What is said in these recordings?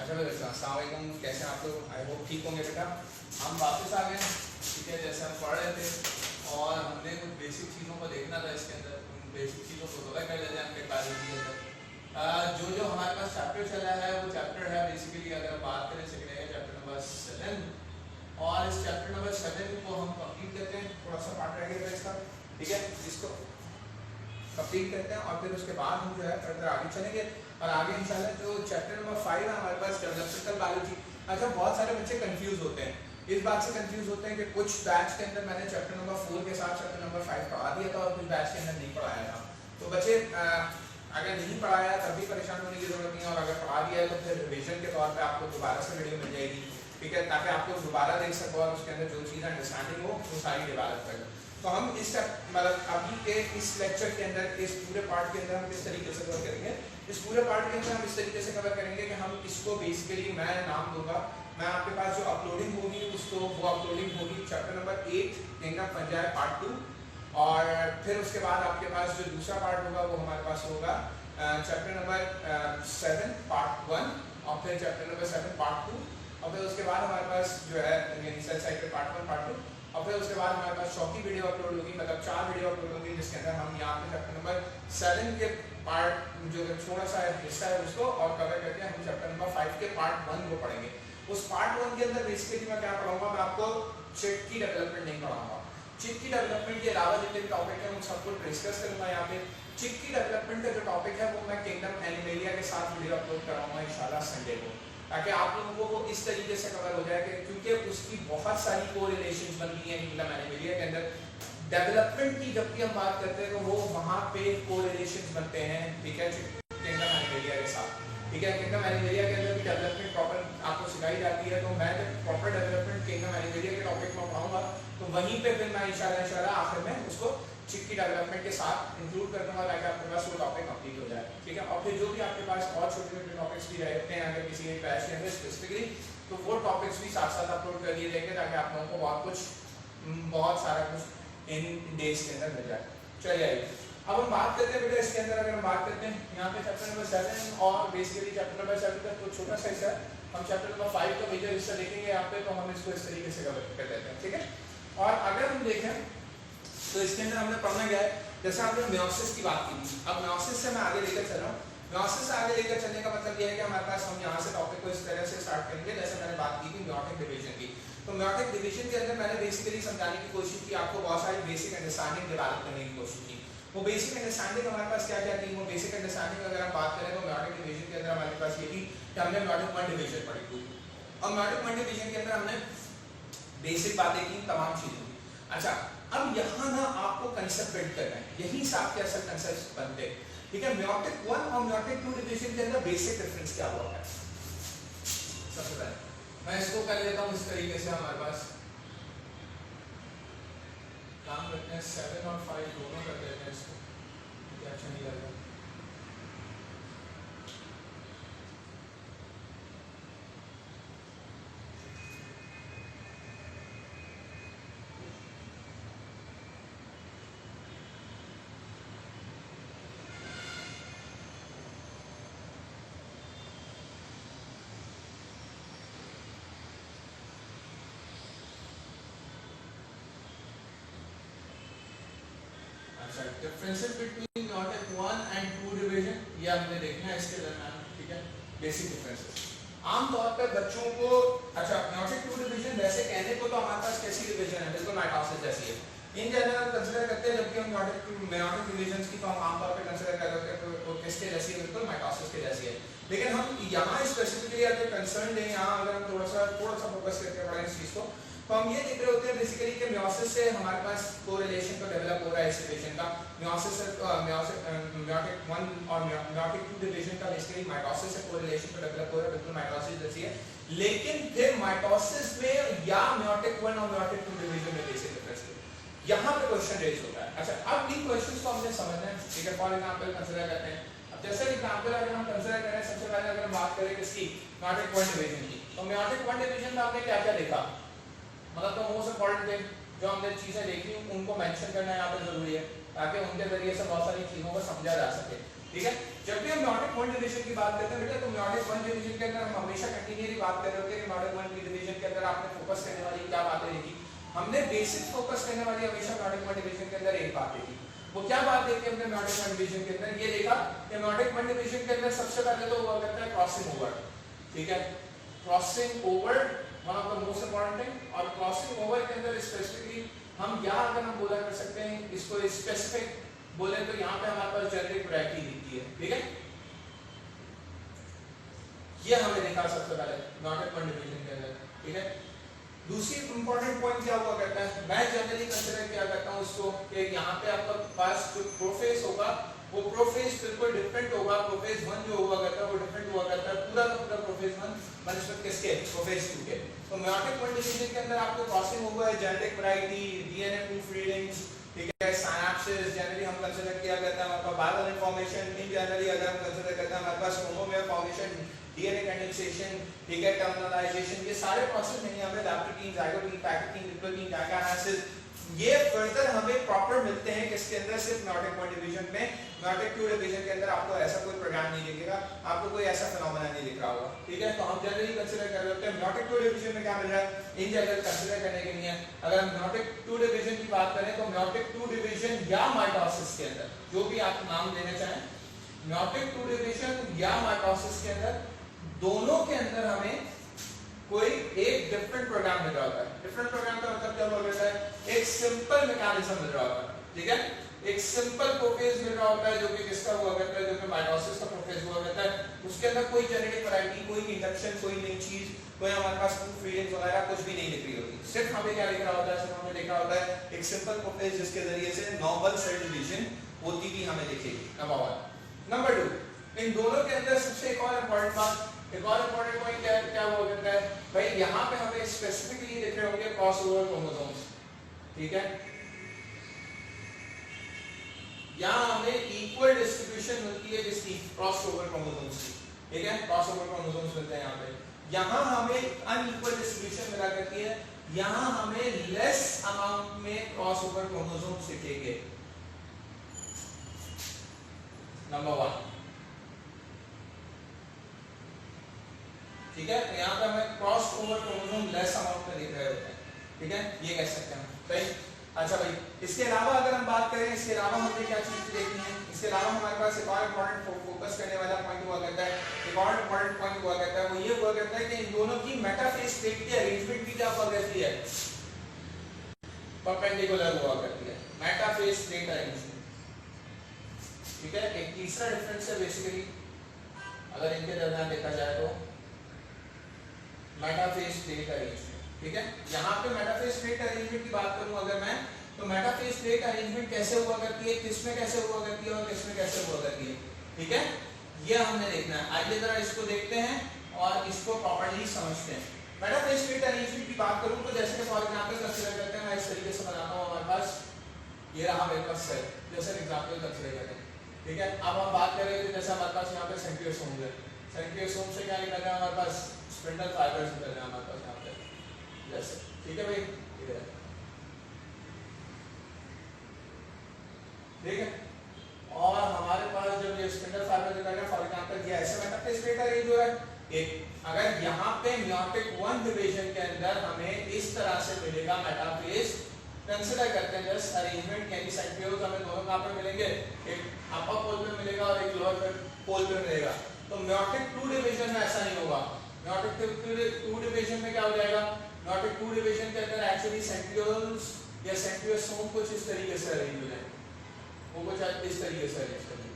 अच्छा बेटा, अस्सलाम वालेकुम, कैसे हैं आप लोग? आई होप ठीक होंगे बेटा। हम वापस आ गए, ठीक है। जैसे हम पढ़ रहे थे और हमने कुछ बेसिक चीज़ों को देखना था इसके अंदर, उन बेसिक चीज़ों को कवर कर लेते हैं अपने बायोलॉजी के अंदर। जो जो हमारे पास चैप्टर चल रहा है वो चैप्टर है बेसिकली, अगर बात करें सेकेंड ईयर चैप्टर नंबर 7, और इस चैप्टर नंबर 7 को हम कंप्लीट करते हैं। थोड़ा सा पार्ट रह गया इसका, ठीक है, इसको कंप्लीट करते हैं और फिर उसके बाद हम जो है फर्दर आगे चलेंगे। और आगे इंशाल्लाह जो चैप्टर नंबर 5 है हमारे पास, डेवलपमेंटल बायोलॉजी। अच्छा, बहुत सारे बच्चे कंफ्यूज होते हैं, इस बात से कंफ्यूज होते हैं कि कुछ बैच के अंदर मैंने चैप्टर नंबर 4 के साथ चैप्टर नंबर 5 पढ़ा दिया था और कुछ बैच के अंदर नहीं पढ़ाया था। तो बच्चे अगर नहीं पढ़ाया तब भी परेशान होने की जरूरत नहीं है, और अगर पढ़ा दिया है तो फिर रिविजन के तौर पर आपको दोबारा से वीडियो मिल जाएगी, ठीक है, ताकि आपको दोबारा देख सको और उसके अंदर जो चीज़ अंडरस्टैंडिंग हो वो सारी डेवलप कर। तो हम इस मतलब अभी के इस लेक्चर के अंदर, इस पूरे पार्ट के अंदर हम किस तरीके से कवर करेंगे, इस पूरे पार्ट के अंदर हम इस तरीके से कवर करेंगे कि हम इसको बेसिकली मैं नाम दूंगा, मैं आपके पास जो अपलोडिंग होगी उसको वो अपलोडिंग होगी chapter number 8 kingdom fungi part 2, और फिर उसके बाद आपके पास जो दूसरा पार्ट होगा वो हमारे पास होगा चैप्टर नंबर 7 पार्ट 1, और फिर चैप्टर नंबर 7 पार्ट 2, और फिर उसके बाद हमारे पास जो है सेल साइकिल पार्ट 1 पार्ट 2, और फिर उसके बाद हमारे पास चौथी वीडियो अपलोड होगी, मतलब 4 वीडियो अपलोड होगी, जिसके अंदर हम यहाँ पे चैप्टर नंबर 7 के पार्ट जो थोड़ा सा हिस्सा है उसको और कवर करके हम चैप्टर नंबर 5 के पार्ट 1 को पढ़ेंगे। उस पार्ट 1 के अंदर बेसिकली मैं क्या पढ़ाऊंगा, मैं आपको चिट की डेवलपमेंट नहीं पढ़ाऊंगा। चिट की डेवलपमेंट के अलावा जितने भी टॉपिक है उन सबको डिस्कस करूंगा यहाँ पे। चिट की डेवलपमेंट का जो टॉपिक है वो मैं किंगडम एनिमेलिया के साथ वीडियो अपलोड कराऊंगा इंशाल्लाह संडे को, ताकि आप लोगों को इस तरीके से कवर हो जाए कि क्योंकि उसकी बहुत सारी कोरिलेशंस बनती हैं किंगडम एनिमेलिया के अंदर। डेवलपमेंट की जब भी हम बात करते हैं तो वो वहाँ पे कोरिलेशंस बनते हैं, ठीक है, किंगडम एनिमेलिया के साथ, ठीक है। किंगडम एनिमेलिया के अंदर भी डेवलपमेंट प्रॉपर आपको सिखाई जाती है, तो मैं जब प्रॉपर डेवलपमेंट किंगडम एनिमेलिया के टॉपिक में पढ़ाऊंगा तो वहीं पे फिर मैं इंशाल्लाह आखिर में उसको चिक की डेवलपमेंट के साथ इंक्लूड कर दूंगा, ताकि आपके पास वो टॉपिक कंप्लीट हो जाए, ठीक है। और फिर जो भी आपके पास और छोटे छोटे टॉपिक्स भी रहते हैं अगर किसी एक बैच के अंदर स्पेसिफिकली, तो वो टॉपिक्स भी साथ साथ अपलोड कर दिए जाएंगे, ताकि आप लोगों को बहुत सारा कुछ इन डेज के अंदर मिल जाए। चलिए अब हम बात करते हैं बेटा इसके अंदर, अगर हम बात करते हैं यहाँ पे चैप्टर नंबर 7 और बेसिकली चैप्टर नंबर 7 का तो छोटा सा हिस्सा है, हम चैप्टर नंबर 5 का मेजर हिस्सा देखेंगे यहाँ पे, तो हम इसको इस तरीके से कवर कर लेते हैं, ठीक है। और अगर हम देखें तो इसके अंदर हमने पढ़ना क्या है, जैसे हमने मेयोसिस की बात की थी, अब मेयोसिस से मैं आगे लेकर चल रहा हूँ। मेयोसिस से आगे लेकर चलने का मतलब यह है कि हमारे पास हम यहाँ से टॉपिक को इस तरह से स्टार्ट करेंगे जैसे मैंने बात की थी मेयोटिक डिवीजन की। तो मेयोटिक डिवीजन के अंदर मैंने बेसिकली समझाने की कोशिश की, आपको बहुत सारी बेसिक अंडरस्टैंडिंग डेवलप करने की कोशिश की। वो बेसिक अंडरस्टैंडिंग हमारे पास क्या क्या थी, वो बेसिक अंडरस्टैंडिंग अगर हम बात करें तो मेयोटिक डिवीजन के अंदर हमारे पास ये थी कि हमने मेयोटिक 1 डिवीजन पढ़ी थी, और मेयोटिक 1 डिवीजन के अंदर हमने बेसिक बातें की, तमाम चीजें। अच्छा, अब यहाँ ना आपको कंसेप्ट बिल्ड करना है, यही से आपके असल कंसेप्ट बनते हैं, ठीक है। मेयोटिक 1 और मेयोटिक 2 डिवीजन के अंदर बेसिक डिफरेंस क्या हुआ है, सबसे पहले मैं इसको कर लेता हूँ इस तरीके से। हमारे पास काम करते हैं 7 और 5 दोनों कर देते हैं इसको, क्या अच्छा नहीं लगेगा। Differences between meiotic 1 and 2 division ये हमने देखना है इसके दरमियान, ठीक है, बेसिक डिफरेंसेस। आमतौर पर बच्चों को, अच्छा मेयोटिक 2 डिवीजन वैसे कहने को तो हमारे पास कैसी डिवीजन है, बिल्कुल माइटोसिस जैसी है। इन जनरल कंसीडर करते हैं जबकि हम मेयोटिक डिवीजंस की तो हम आमतौर पर कंसीडर करते हैं तो किसके जैसी है, बिल्कुल माइटोसिस के जैसी है। लेकिन हम यहाँ स्पेसिफिकली अगर कंसर्न है, यहाँ अगर हम थोड़ा सा फोकस करके पढ़ें इस चीज को, तो हम ये देख रहे होते हैं बेसिकली कि मेयोसिस से हमारे पास कोरिलेशन तो डेवलप हो रहा है इस डिवीजन का, मेयोटिक 1 और मेयोटिक 2 डिवीजन का बेसिकली माइटोसिस से कोरिलेशन तो डेवलप हो रहा है, बिल्कुल माइटोसिस जैसी है। लेकिन फिर माइटोसिस में या मेयोटिक 1 और मेयोटिक 2 डिवीजन में बेसिक डिफरेंस है, यहाँ पे क्वेश्चन रेज होता है। अच्छा, अब इन क्वेश्चंस को हमने समझना है, ठीक है। फॉर एग्जांपल कंसीडर करते हैं, अब जैसे एग्जांपल अगर हम कंसीडर करें, सबसे पहले अगर हम बात करें किसकी, मेयोटिक 1 डिवीजन की, तो मेयोटिक 1 डिवीजन में हमने क्या क्या देखा, मतलब तो मोस्ट इंपॉर्टेंट थिंग जो हमने चीजें देखी उनको मेंशन करना यहाँ पे जरूरी है, ताकि उनके जरिए से बहुत सारी चीजों को समझा जा सके, ठीक है। जब भी हम म्योटिक वन डिवीजन की बात करते हैं बेटा, तो म्योटिक वन डिवीजन के अंदर हम हमेशा कंटिन्यूअसली बात कर रहे होते हैं कि म्योटिक वन डिवीजन के अंदर आपने फोकस करने वाली क्या बातें देखी। हमने बेसिक फोकस करने वाली हमेशा म्योटिक वन डिवीजन के अंदर एक बात देखी। वो क्या बात देखी हमने म्योटिक वन डिवीजन के अंदर? ये देखा कि म्योटिक वन डिवीजन के अंदर सबसे पहले तो हुआ करता है क्रॉसिंग ओवर। ठीक है, crossing over one of the most important thing. और क्रॉसिंग ओवर के अंदर स्पेसिफिकली हम क्या अगर हम बोला कर सकते हैं इसको स्पेसिफिक बोले तो यहाँ पे हमारे पास जेनेरिक वैरायटी दिखती है। ठीक है, ये हमने देखा सबसे पहले म्योटिक वन डिवीजन के अंदर। ठीक है, दूसरी इंपॉर्टेंट पॉइंट क्या हुआ करता है, मैं जनरली कंसीडर किया करता हूँ उसको कि यहाँ पे आपका पास जो प्रोफेस होगा वो प्रोफेस बिल्कुल डिफरेंट होगा। प्रोफेस वन जो हुआ करता है वो डिफरेंट हुआ करता है पूरा का पूरा प्रोफेस वन बनस्पत किसके, प्रोफेस टू के। तो म्योटिक वन डिवीजन के अंदर आपको क्रॉसिंग हुआ है, genetic variety, DNA proof readings, ठीक है, सिनैप्सेस जनरली हम कंसीडर किया करता है हमारे पास बायोलॉजिकल इन्फॉर्मेशन, इन जनरली अगर हम कंसीडर करते हैं हमारे पास क्रोमोसोम फॉर्मेशन, डीएनए कंडेंसेशन, ठीक है, टर्मिनलाइजेशन, ये सारे प्रोसेस नहीं हमें लैप्टोटीन, जाइगोटीन, पैकेटीन, लिपोटीन, डाइकानासिस ये फर्दर हमें प्रॉपर मिलते हैं किसके अंदर, सिर्फ म्योटिक वन डिवीजन में। म्योटिक टू डिवीजन के अंदर आपको ऐसा कोई प्रोग्राम नहीं दिखेगा, आपको कोई ऐसा फिनोमेना नहीं दिख रहा होगा। ठीक है, तो हम जनरली कंसीडर कर रहे होते हैं म्योटिक टू डिवीजन में क्या मिल रहा है, इन जनरल कंसीडर करने के लिए अगर हम म्योटिक टू डिवीजन की बात करें तो म्योटिक टू डिवीजन या माइटोसिस के अंदर जो भी आप नाम देना चाहें, म्योटिक टू डिवीजन या माइटोसिस के अंदर दोनों के अंदर हमें कोई एक डिफरेंट प्रोग्राम मिल रहा होता है। डिफरेंट प्रोग्राम का मतलब क्या बोल रहा है, एक सिंपल मैकेनिज्म मिल रहा होता है। ठीक है, एक सिंपल प्रोफेज मिल रहा होता है जो कि किसका हुआ करता है, जो कि माइटोसिस का प्रोफेज हुआ करता है। उसके अंदर कोई जेनेटिक वैरायटी, कोई इंडक्शन, कोई नई चीज, कोई हमारे पास प्रूफ रीडिंग्स वगैरह कुछ भी नहीं दिख रही होती। सिर्फ हमें क्या लिख रहा होता है, सिर्फ हमें लिखा होता है एक सिंपल प्रोफेज जिसके जरिए से नॉर्मल सेल डिवीजन होती भी हमें दिखेगी। नंबर 1। नंबर 2, इन दोनों के अंदर सबसे एक और इंपॉर्टेंट बात, एक और इंपॉर्टेंट पॉइंट क्या हुआ करता है भाई, यहाँ पे हमें स्पेसिफिकली देख रहे होंगे क्रॉसओवर क्रोमोसोम्स। ठीक है, यहाँ हमें इक्वल डिस्ट्रीब्यूशन मिलती है जिसकी क्रॉसओवर क्रोमोसोम्स की। ठीक है, क्रॉसओवर क्रोमोसोम्स मिलते हैं यहाँ पे। यहाँ हमें अनइक्वल डिस्ट्रीब्यूशन मिला करती है, यहाँ हमें लेस अमाउंट में क्रॉसओवर क्रोमोसोम्स दिखेंगे। नंबर 1। ठीक है, तो यहाँ पे हमें cross over chromosome less amount में दिख रहे होते हैं। ठीक है, ये कह सकते हैं भाई। अच्छा भाई, इसके अलावा अगर हम बात करें, इसके अलावा हमें क्या चीज देखनी है, इसके अलावा हमारे पास एक और इम्पोर्टेंट फोकस करने वाला पॉइंट हुआ करता है, एक और इम्पोर्टेंट पॉइंट हुआ करता है, वो ये हुआ करता है कि इन दोनों की मेटाफेज प्लेट की अरेंजमेंट भी क्या हुआ करती है, परपेंडिकुलर हुआ करती है, मेटाफेज प्लेट अरेंजमेंट। ठीक है, एक तीसरा डिफरेंस है बेसिकली अगर इनके दरमियान देखा जाए तो मेटाफेज प्लेट अरेंजमेंट। ठीक है, यहाँ पे मेटाफेज प्लेट अरेंजमेंट की बात करूं अगर मैं, तो मेटाफेज प्लेट अरेंजमेंट कैसे हुआ करती है, किसमें कैसे हुआ करती है और किसमें कैसे हुआ करती है। ठीक है, ये हमने देखना है। आइए जरा इसको देखते हैं और इसको प्रॉपर्ली समझते हैं। मेटाफेज प्लेट अरेंजमेंट की बात करूं तो जैसे कि फॉर एग्जांपल कंसीडर करते हैं, मैं इस तरीके से बनाता हूं, हमारे पास ये रहा मेरे पास सेल, जैसे एग्जांपल कंसीडर करते हैं। ठीक है, अब हम बात करें तो जैसे हमारे पास यहाँ पे सेंट्रियोसोम है, सेंट्रियोसोम से क्या निकल रहा है हमारे पास, स्पिंडल फाइबर्स निकल रहे हैं हमारे पास यहाँ पे जैसे। ठीक है भाई, इधर ठीक है, और हमारे पास जब ये स्पिंडल फाइबर निकल रहे हैं, फॉर एग्जांपल ये ऐसे मेटाफेज प्लेट अरेंज हो रहा है एक। अगर यहाँ पे म्योटिक वन डिवीजन के अंदर हमें इस तरह से मिलेगा मेटाफेज, कंसीडर करते हैं जस्ट अरेंजमेंट, यानी सेंट्रियोज हमें दोनों कहाँ पे मिलेंगे, एक अपर पोल पे मिलेगा और एक लोअर पोल पे मिलेगा। तो म्योटिक टू डिवीजन में ऐसा नहीं होगा। म्योटिक टू डिवीजन में क्या हो जाएगा, म्योटिक टू डिवीजन के अंदर एक्चुअली सेंट्रियोल्स या सेंट्रियोसोम कुछ इस तरीके से अरेंज हो जाएंगे, वो कुछ इस तरीके से अरेंज करेंगे।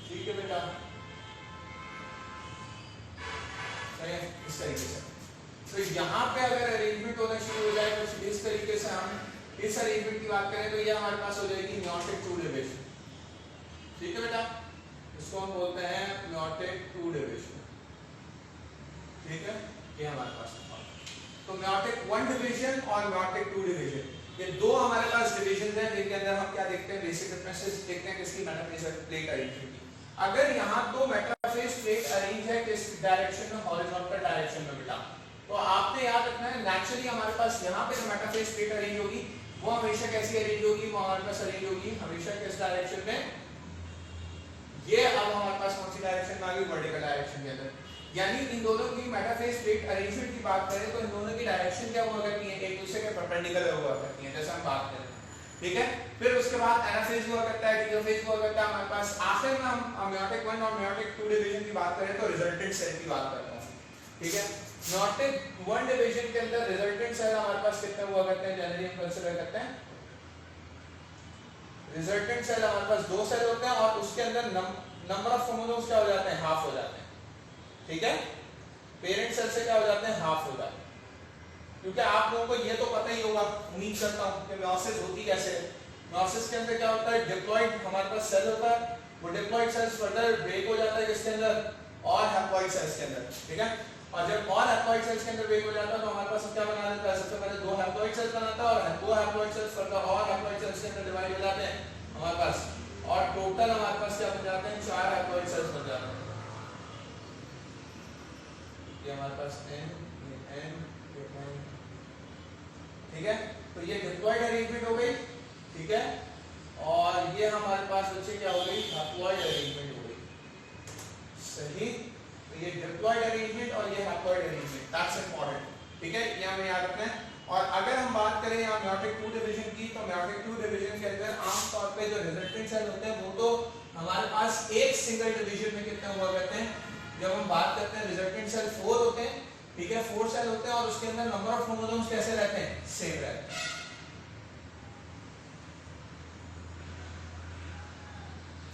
ठीक है बेटा, इस तरीके से। तो यहाँ पे अगर अरेंजमेंट होना शुरू हो जाए कुछ इस तरीके से, हम इस अरेंजमेंट की बात करें तो ये हमारे पास हो जाएगी म्योटिक टू डिवीजन। ठीक है बेटा, इसको हम बोलते हैं म्योटिक टू डिवीजन। ठीक है, ये हमारे पास तो म्योटिक वन डिवीजन और म्योटिक टू डिवीजन, ये दो हमारे पास डिवीजन है जिनके अंदर हम क्या देखते हैं, बेसिक डिफरेंसेस देखते हैं किसकी, मेटाफेज प्लेट अरेंजमेंट की। अगर यहाँ तो मेटाफेज प्लेट अरेंज है किस डायरेक्शन में, हॉरिजॉन्टल डायरेक्शन में बेटा, तो आपने याद रखना है नेचुरली हमारे पास यहाँ पे जो मेटाफेज प्लेट अरेंज होगी वो हमेशा कैसी अरेंज होगी, वो हमारे पास अरेंज होगी हमेशा किस डायरेक्शन में, ये अब हमारे पास कौन सी डायरेक्शन में आ गई, वर्टिकल डायरेक्शन के अंदर। यानी इन दोनों की मेटाफेज प्लेट अरेंजमेंट की बात करें तो इन दोनों की डायरेक्शन क्या हुआ करती है, एक दूसरे के परपेंडिकुलर हुआ करती है, जैसा हम बात करें, ठीक है। फिर उसके बाद एनाफेज हुआ करता है, टीलोफेज हुआ करता है हमारे पास। आखिर में हम मेयोटिक 1 और मेयोटिक 2 डिवीजन की बात करें तो रिजल्टेंट सेल की बात करते हैं, ठीक है। मेयोटिक 1 डिवीजन के अंदर रिजल्टेंट सेल हमारे पास कितने हुआ करते हैं, जनरली हम कंसीडर करते हैं रिजल्टेंट सेल हमारे पास 2 सेल होते हैं और उसके अंदर नंबर ऑफ क्रोमोसोम्स क्या हो जाते हैं, हाफ हो जाते हैं, ठीक है। पेरेंट सेल से क्या हो जाते हैं, हाफ हो जाते हैं। क्योंकि आप लोगों को ये तो पता ही होगा, उम्मीद करता हूं कि मेयोसिस होती कैसे है। मेयोसिस के अंदर क्या होता है, डिप्लॉइड हमारे पास सेल होता है, वो डिप्लॉइड सेल्स फर्दर ब्रेक हो जाता है किसके अंदर, और हैप्लॉइड सेल्स के अंदर, ठीक है। और जब और हैप्लॉइड सेल्स के अंदर ब्रेक हो जाता है तो हमारे पास क्या बना देता है, सबसे पहले 2 हैप्लॉइड सेल्स बनाता है और 2 हैप्लॉइड सेल्स फर्दर और हैप्लॉइड सेल्स के अंदर डिवाइड हो जाते हैं हमारे पास, और टोटल हमारे पास क्या बन जाते हैं, 4 हैप्लॉइड सेल्स बन जाते हैं। ये हमारे पास n, ठीक है। तो ये डिप्लॉइड अरेंजमेंट हो गई, ठीक है। और ये हमारे पास बच्चे क्या हो गई, हैप्लॉइड अरेंजमेंट हो गई, सही। तो ये डिप्लॉइड अरेंजमेंट और ये हैप्लॉइड अरेंजमेंट, दैट्स इंपॉर्टेंट, ठीक है, ये हमें याद रखना है। और अगर हम बात करें यहाँ मेयोटिक 2 डिवीजन की, तो मेयोटिक 2 डिवीजन के अंदर आमतौर पे जो रिजल्टेंट सेल होते हैं वो तो हमारे पास एक सिंगल डिवीजन में कितने हुआ करते हैं, जब हम बात करते हैं रिजल्टेंट सेल 4 होते हैं, ठीक है, 4 सेल होते हैं और उसके अंदर नंबर ऑफ क्रोमोसोम्स कैसे रहते हैं, सेम रहते हैं,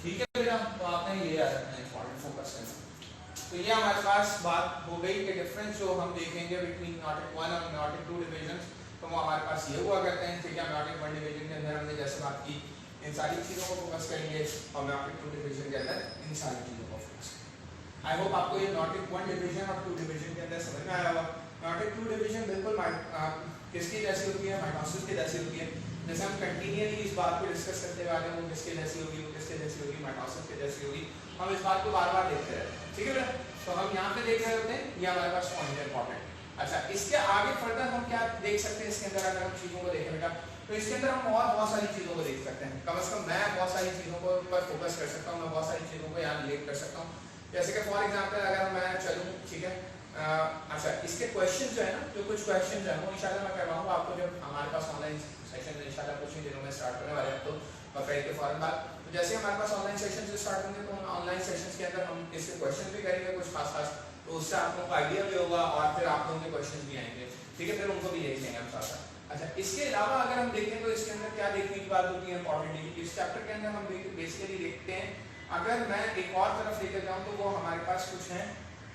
ठीक है बेटा। तो आपने ये याद रखना है, इंपॉर्टेंट फोकस करना। तो ये हमारे पास बात हो गई कि डिफरेंस जो हम देखेंगे बिटवीन मेयोटिक 1 और मेयोटिक 2 डिवीजन, तो वो हमारे पास ये हुआ करते हैं, ठीक है। मेयोटिक 1 डिवीजन के अंदर हमने जैसे बात की इन सारी चीज़ों को फोकस करेंगे और मेयोटिक 2 डिवीजन के अंदर इन सारी चीज़ों को फोकस करेंगे। आई होप आपको ये मेयोटिक 1 डिवीजन और 2 डिवीजन के अंदर समझ में आया होगा। मेयोटिक 2 डिवीजन बिल्कुल किसकी जैसी होती है, माइटोसिस की जैसी होती है। जैसे हम कंटिन्यूअली इस बात को डिस्कस करते हुए आ रहे हैं, वो किसके जैसी होगी, वो किसके जैसी होगी, माइटोसिस के जैसी होगी, हम इस बात को बार-बार देखते रहते हैं, ठीक है बेटा। तो हम यहाँ पे देख रहे होते हैं, ये हमारे पास पॉइंट है इंपॉर्टेंट। अच्छा, इसके आगे फर्दर हम क्या देख सकते हैं इसके अंदर, अगर हम चीज़ों को देखें बेटा, तो इसके अंदर हम और बहुत सारी चीज़ों को देख सकते हैं। कम से कम मैं बहुत सारी चीज़ों को पर फोकस कर सकता हूँ, मैं बहुत सारी चीज़ों को यहाँ रिलेट कर सकता हूँ। जैसे कि फॉर एग्जाम्पल अगर मैं चलूँ, ठीक है, अच्छा इसके क्वेश्चन जो है ना, जो कुछ क्वेश्चन है वो इंशाल्लाह मैं करवाऊंगा आपको जब हमारे पास ऑनलाइन सेशन इंशाल्लाह कुछ ही दिनों में स्टार्ट होने वाले हैं, तो बकरीद के फौरन बाद। तो जैसे हमारे पास ऑनलाइन सेशन स्टार्ट होंगे तो ऑनलाइन सेशंस के अंदर हम इसके क्वेश्चन भी करेंगे कुछ खास खास, तो उससे आप लोगों को आइडिया भी होगा और फिर आप लोगों के क्वेश्चन भी आएंगे, ठीक है, फिर उनको भी देख लेंगे हम साथ साथ। अच्छा, इसके अलावा अगर हम देखें तो इसके अंदर क्या देखने की बात होती है इंपॉर्टेंटली, इस चैप्टर के अंदर हम बेसिकली देखते हैं, अगर मैं एक और तरफ लेकर जाऊँ तो वो हमारे पास कुछ हैं,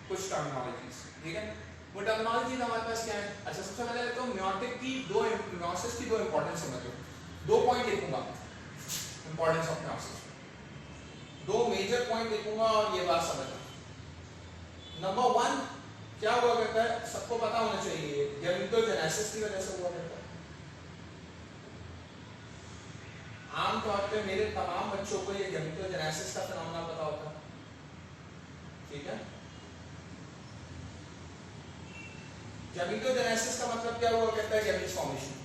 कुछ टर्मिनोलॉजीज, ठीक है। वो टर्मिनोलॉजीज हमारे पास क्या है। अच्छा, सबसे पहले तो मेयोटिक की मेयोसिस की दो इंपॉर्टेंस समझो, 2 पॉइंट लिखूंगा importance of meiosis, 2 major point लिखूंगा और ये बात समझना। नंबर 1 क्या हुआ करता है, सबको पता होना चाहिए, गैमेटोजेनेसिस की वजह से हुआ करता है। आमतौर पे मेरे तमाम बच्चों को ये गैमेटोजेनेसिस का फिनोमेना पता होता है, ठीक है। गैमेटोजेनेसिस का मतलब क्या हुआ करता है, गैमीट फॉर्मेशन।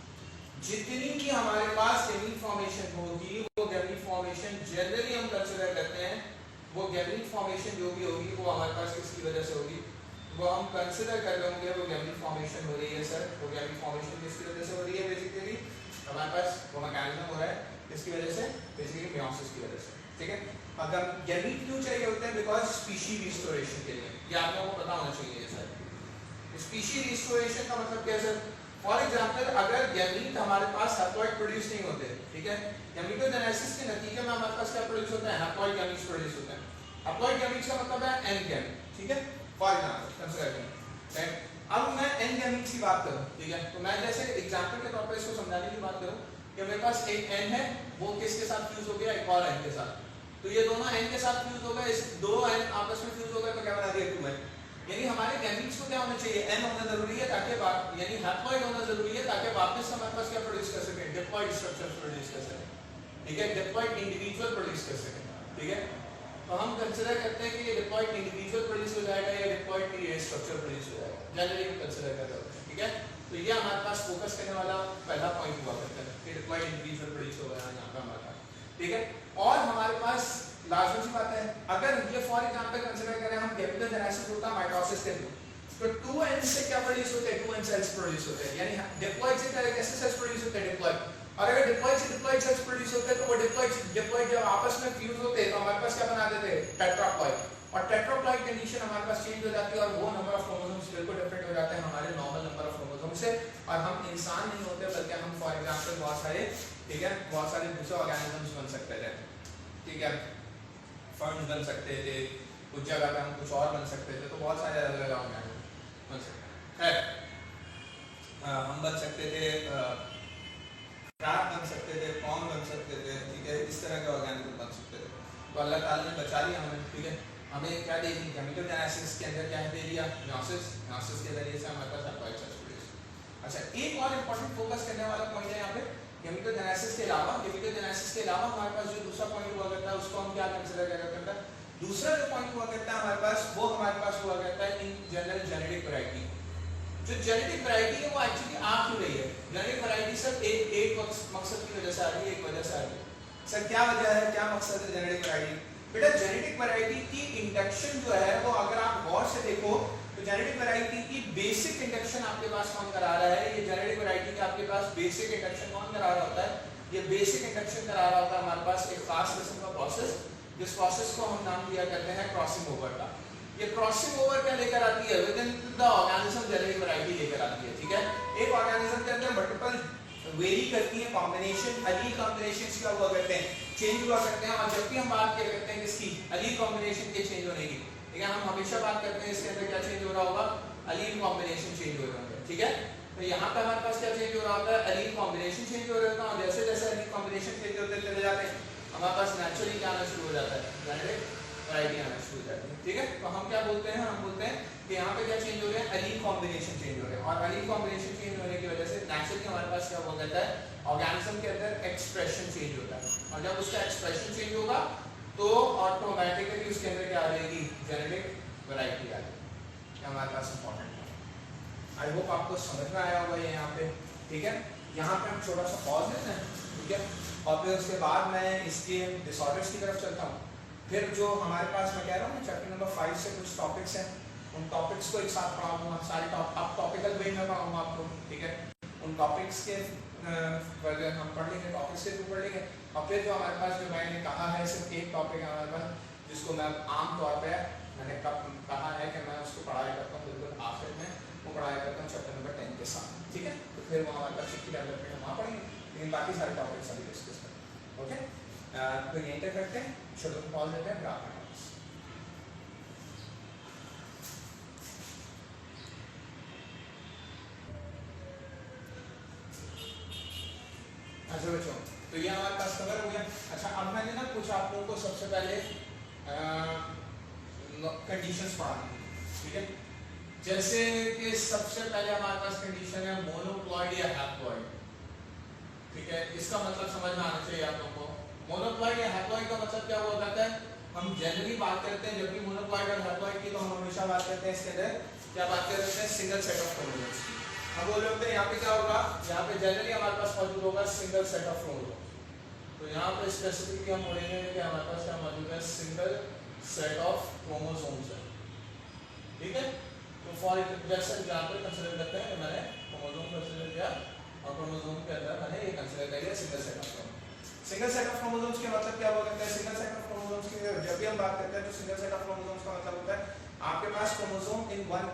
जितनी की हमारे पास गैमीट फॉर्मेशन होगी, वो गैमीट फॉर्मेशन जनरली हम कंसीडर करते हैं, वो गैमीट फॉर्मेशन जो भी होगी वो हमारे पास किसकी वजह से होगी, वो हम कंसीडर कर लेंगे वो गैमीट फॉर्मेशन हो रही है सर, वो गैमीट फॉर्मेशन किसकी वजह से हो रही है, बेसिकली हमारे पास वो मैकेनिज्म हो रहा है किसकी वजह से, बेसिकली मेयोसिस की वजह से, ठीक है। अगर गैमीट क्यों चाहिए होते हैं, बिकॉज स्पीशीज रिस्टोरेशन के लिए, ये आप लोगों को पता होना चाहिए सर। स्पीशीज रिस्टोरेशन का मतलब क्या है सर, फॉर एग्जांपल अगर गैमीट हमारे पास हैप्लॉइड प्रोड्यूस नहीं होते, ठीक है, गैमेटोजेनेसिस के नतीजे में हमारे पास क्या प्रोड्यूस होता है, हैप्लॉइड गैमीट्स प्रोड्यूस होते हैं। हैप्लॉइड गैमीट्स का मतलब है एन गैमीट, ठीक है, फॉर एग्जांपल कंसीडर करें। अब मैं एन गैमीट्स की बात करूं, ठीक है, तो मैं जैसे एग्जांपल के तौर पर इसको समझाने की बात करूं कि मेरे पास एक एन है, वो किसके साथ फ्यूज हो गया, एक और एन के साथ, तो ये दोनों एन के साथ फ्यूज हो गए, इस दो एन आपस में फ्यूज हो गए तो क्या बना दिया 2n। यानी हमारे गैमीट्स को क्या होना चाहिए, n होना जरूरी है ताकि यानी हैप्लॉइड होना जरूरी है ताकि वापस हमारे पास क्या प्रोड्यूस कर सके, डिप्लॉइड स्ट्रक्चर प्रोड्यूस कर सके, ठीक है, डिप्लॉइड इंडिविजुअल प्रोड्यूस कर सके, ठीक है। तो हम कंसीडर करते हैं कि ये डिप्लॉइड इंडिविजुअल प्रोड्यूस हो जाएगा या डिप्लॉइड स्ट्रक्चर प्रोड्यूस हो जाएगा, जनरली हम कंसीडर कर रहे होते हैं, ठीक है। तो ये हमारे पास फोकस करने वाला पहला पॉइंट हुआ करता है कि डिप्लॉयड इंडिविजुअल प्रोड्यूस होगा यहाँ पे हमारे पास, ठीक है। और हमारे पास लाजमी सी बात है, अगर ये फॉर एग्जांपल कंसीडर करें हम केमिकल जेनेसिस होता है माइटोसिस के थ्रू, तो 2n से क्या प्रोड्यूस होते हैं, 2n सेल्स प्रोड्यूस होते हैं, यानी डिप्लॉयड से कैसे सेल्स प्रोड्यूस होते हैं, डिप्लॉयड। और अगर डिप्लॉयड से डिप्लॉयड सेल्स प्रोड्यूस होते हैं तो वो डिप्लॉयड जब आपस में फ्यूज होते हैं तो हमारे पास क्या बना देते हैं, टेट्राप्लॉयड। और टेट्राप्लॉयड कंडीशन हमारे पास चेंज हो जाती है और वो नंबर ऑफ क्रोमोसोम्स बिल्कुल डिफरेंट हो जाते हैं हमारे नॉर्मल नंबर ऑफ क्रोमोसोम से, और हम इंसान नहीं होते बल्कि हम फॉर एग्जांपल बहुत सारे, ठीक है, बहुत सारे दूसरे ऑर्गेनिजम्स बन सकते थे, ठीक है, फर्न्स बन सकते थे, कुछ जगह पे हम कुछ और बन सकते थे, तो बहुत सारे अलग अलग ऑर्गेनिजम बन सकते हैं। हम बन सकते थे क्राब बन सकते थे, कॉर्न बन सकते थे, ठीक है, इस तरह के ऑर्गेनिज्म बन सकते थे। तो अल्लाह ताला ने बचा लिया हमें, ठीक है। हमें क्या दे दी, केमिकल जेनेसिस के अंदर क्या दे दिया, मियोसिस के जरिए से हमारे पास हैप्लॉइड सेल्स प्रोड्यूस। अच्छा, एक और इंपॉर्टेंट फोकस करने वाला पॉइंट है यहाँ पे, केमिकल जेनेसिस के अलावा हमारे पास जो दूसरा पॉइंट हुआ करता है उसको हम क्या कंसीडर करते हैं, दूसरा जो पॉइंट हुआ करता है हमारे पास, वो हमारे पास हुआ करता है इन जनरल जेनेटिक वैरायटी। जो जेनेटिक वैरायटी है वो एक्चुअली आ क्यों रही है, जेनेटिक वैरायटी सर एक मकसद की वजह से आ रही है, एक वजह से आ रही है। सर क्या वजह है, क्या मकसद है जेनेटिक वैरायटी? बेटा जेनेटिक वैरायटी की इंडक्शन जो है वो अगर आप गौर से देखो तो जेनेटिक वैरायटी की बेसिक इंडक्शन आपके पास कौन करा रहा है, ये जेनेटिक वैरायटी के आपके पास बेसिक इंडक्शन कौन करा रहा होता है, ये बेसिक इंडक्शन करा रहा होता है हमारे पास एक खास किस्म का प्रोसेस, जिस प्रोसेस को हम नाम दिया करते हैं क्रॉसिंग ओवर का। ये क्रॉसिंग ओवर क्या लेकर आती है, with in the organism genetic variety लेकर आती है, ठीक है। एक ऑर्गेनिज्म के अंदर मल्टीपल वेरी करती है कॉम्बिनेशन, अलील कॉम्बिनेशंस क्या हुआ करते हैं, चेंज हुआ करते हैं। और जब भी हम बात करते हैं किसकी, अलील कॉम्बिनेशन के चेंज होने की, ठीक है, हम हमेशा बात करते हैं इसके अंदर क्या चेंज हो रहा होगा, अलील कॉम्बिनेशन चेंज हो रहा होगा, ठीक है। तो यहाँ पे हमारे पास क्या चेंज हो रहा होता है, अलील कॉम्बिनेशन चेंज हो रहा होता है, और जैसे जैसे अलील कॉम्बिनेशन चेंज होते चले जाते हैं हमारे पास नेचुरली क्या आना शुरू हो जाता है, जेनेटिक वैरायटी आना शुरू हो जाती है, ठीक है। तो हम क्या बोलते हैं, हम बोलते हैं कि यहाँ पे क्या चेंज हो रहे हैं, अलील कॉम्बिनेशन चेंज हो रहे हैं, और अलील कॉम्बिनेशन चेंज होने की वजह से नेचुरली हमारे पास क्या हो जाता है, ऑर्गेनिज्म के अंदर एक्सप्रेशन चेंज होता है, और जब उसका एक्सप्रेशन चेंज होगा तो ऑटोमेटिकली उसके अंदर क्या आ जाएगी, जेनेटिक वैरायटी आ जाएगी। हमारे पास इंपॉर्टेंट है, आई होप आपको समझ में आया होगा ये यहाँ पे, ठीक है। यहाँ पे हम छोटा सा पॉज लेते हैं, ठीक है, और फिर उसके बाद मैं इसके डिसऑर्डर्स की तरफ चलता हूँ। फिर जो हमारे पास मैं कह रहा हूँ चैप्टर नंबर 5 से कुछ टॉपिक्स हैं, उन टॉपिक्स को एक साथ पढ़ाऊंगा, सारे अब टॉपिकल वे में पढ़ाऊंगा आपको, ठीक है। उन टॉपिक्स के हम पढ़ लेंगे, टॉपिक्स के थ्रू पढ़ लेंगे, और फिर जो हमारे पास जो मैंने कहा है सिर्फ एक टॉपिक है हमारे पास जिसको मैं आमतौर पर मैंने कहा है कि मैं उसको पढ़ाया करता हूँ बिल्कुल आखिर में, वो पढ़ाया करता हूँ चैप्टर नंबर 10 के साथ, ठीक है। तो फिर वो हमारे पास सिक्की डेवलपमेंट हम वहाँ पढ़ेंगे, लेकिन बाकी सारे टॉपिक्स अभी डिस्कस करेंगे, ओके। तो यहीं तक करते हैं, छोटे को पॉज देते हैं, फिर आपका टॉपिक्स। अच्छा बच्चों, तो ये हमारे पास कवर हो गया। अच्छा, अब मैंने ना कुछ आप लोगों को सबसे पहले कंडीशंस पढ़ानी है, ठीक है। जैसे कि सबसे पहले हमारे पास कंडीशन है मोनोप्लॉइड या हैप्लॉइड, ठीक है। इसका मतलब समझ में आना चाहिए आप लोगों को। मोनोप्लॉइड या हैप्लॉइड का मतलब क्या हुआ करता है, हम जनरली बात करते हैं जब भी मोनोप्लॉइड और हैप्लॉइड की, तो हम हमेशा बात करते हैं इसके अंदर क्या बात करते हैं, सिंगल सेट ऑफ क्रोमोसोम्स की। हम बोल रहे होते हैं यहाँ पे क्या होगा, यहाँ पे जनरली हमारे पास मौजूद होगा सिंगल सेट ऑफ क्रोमोसोम्स। तो यहाँ पे स्पेसिफिकली हम बोलेंगे कि हमारे पास क्या मौजूद है, सिंगल सेट ऑफ क्रोमोसोम्स है, ठीक है। तो फॉर जैसे एग्जांपल कंसीडर करते हैं, मैंने क्रोमोसोम कंसीडर किया और क्रोमोसोम के अंदर मैंने ये कंसीडर कर लिया single set of chromosomes. Single set of chromosomes के मतलब क्या हुआ करता है, सिंगल सेट ऑफ क्रोमोसोम्स की जब भी हम बात करते हैं तो सिंगल सेट ऑफ क्रोमोसोम्स का मतलब होता है आपके पास क्रोमोसोम इन वन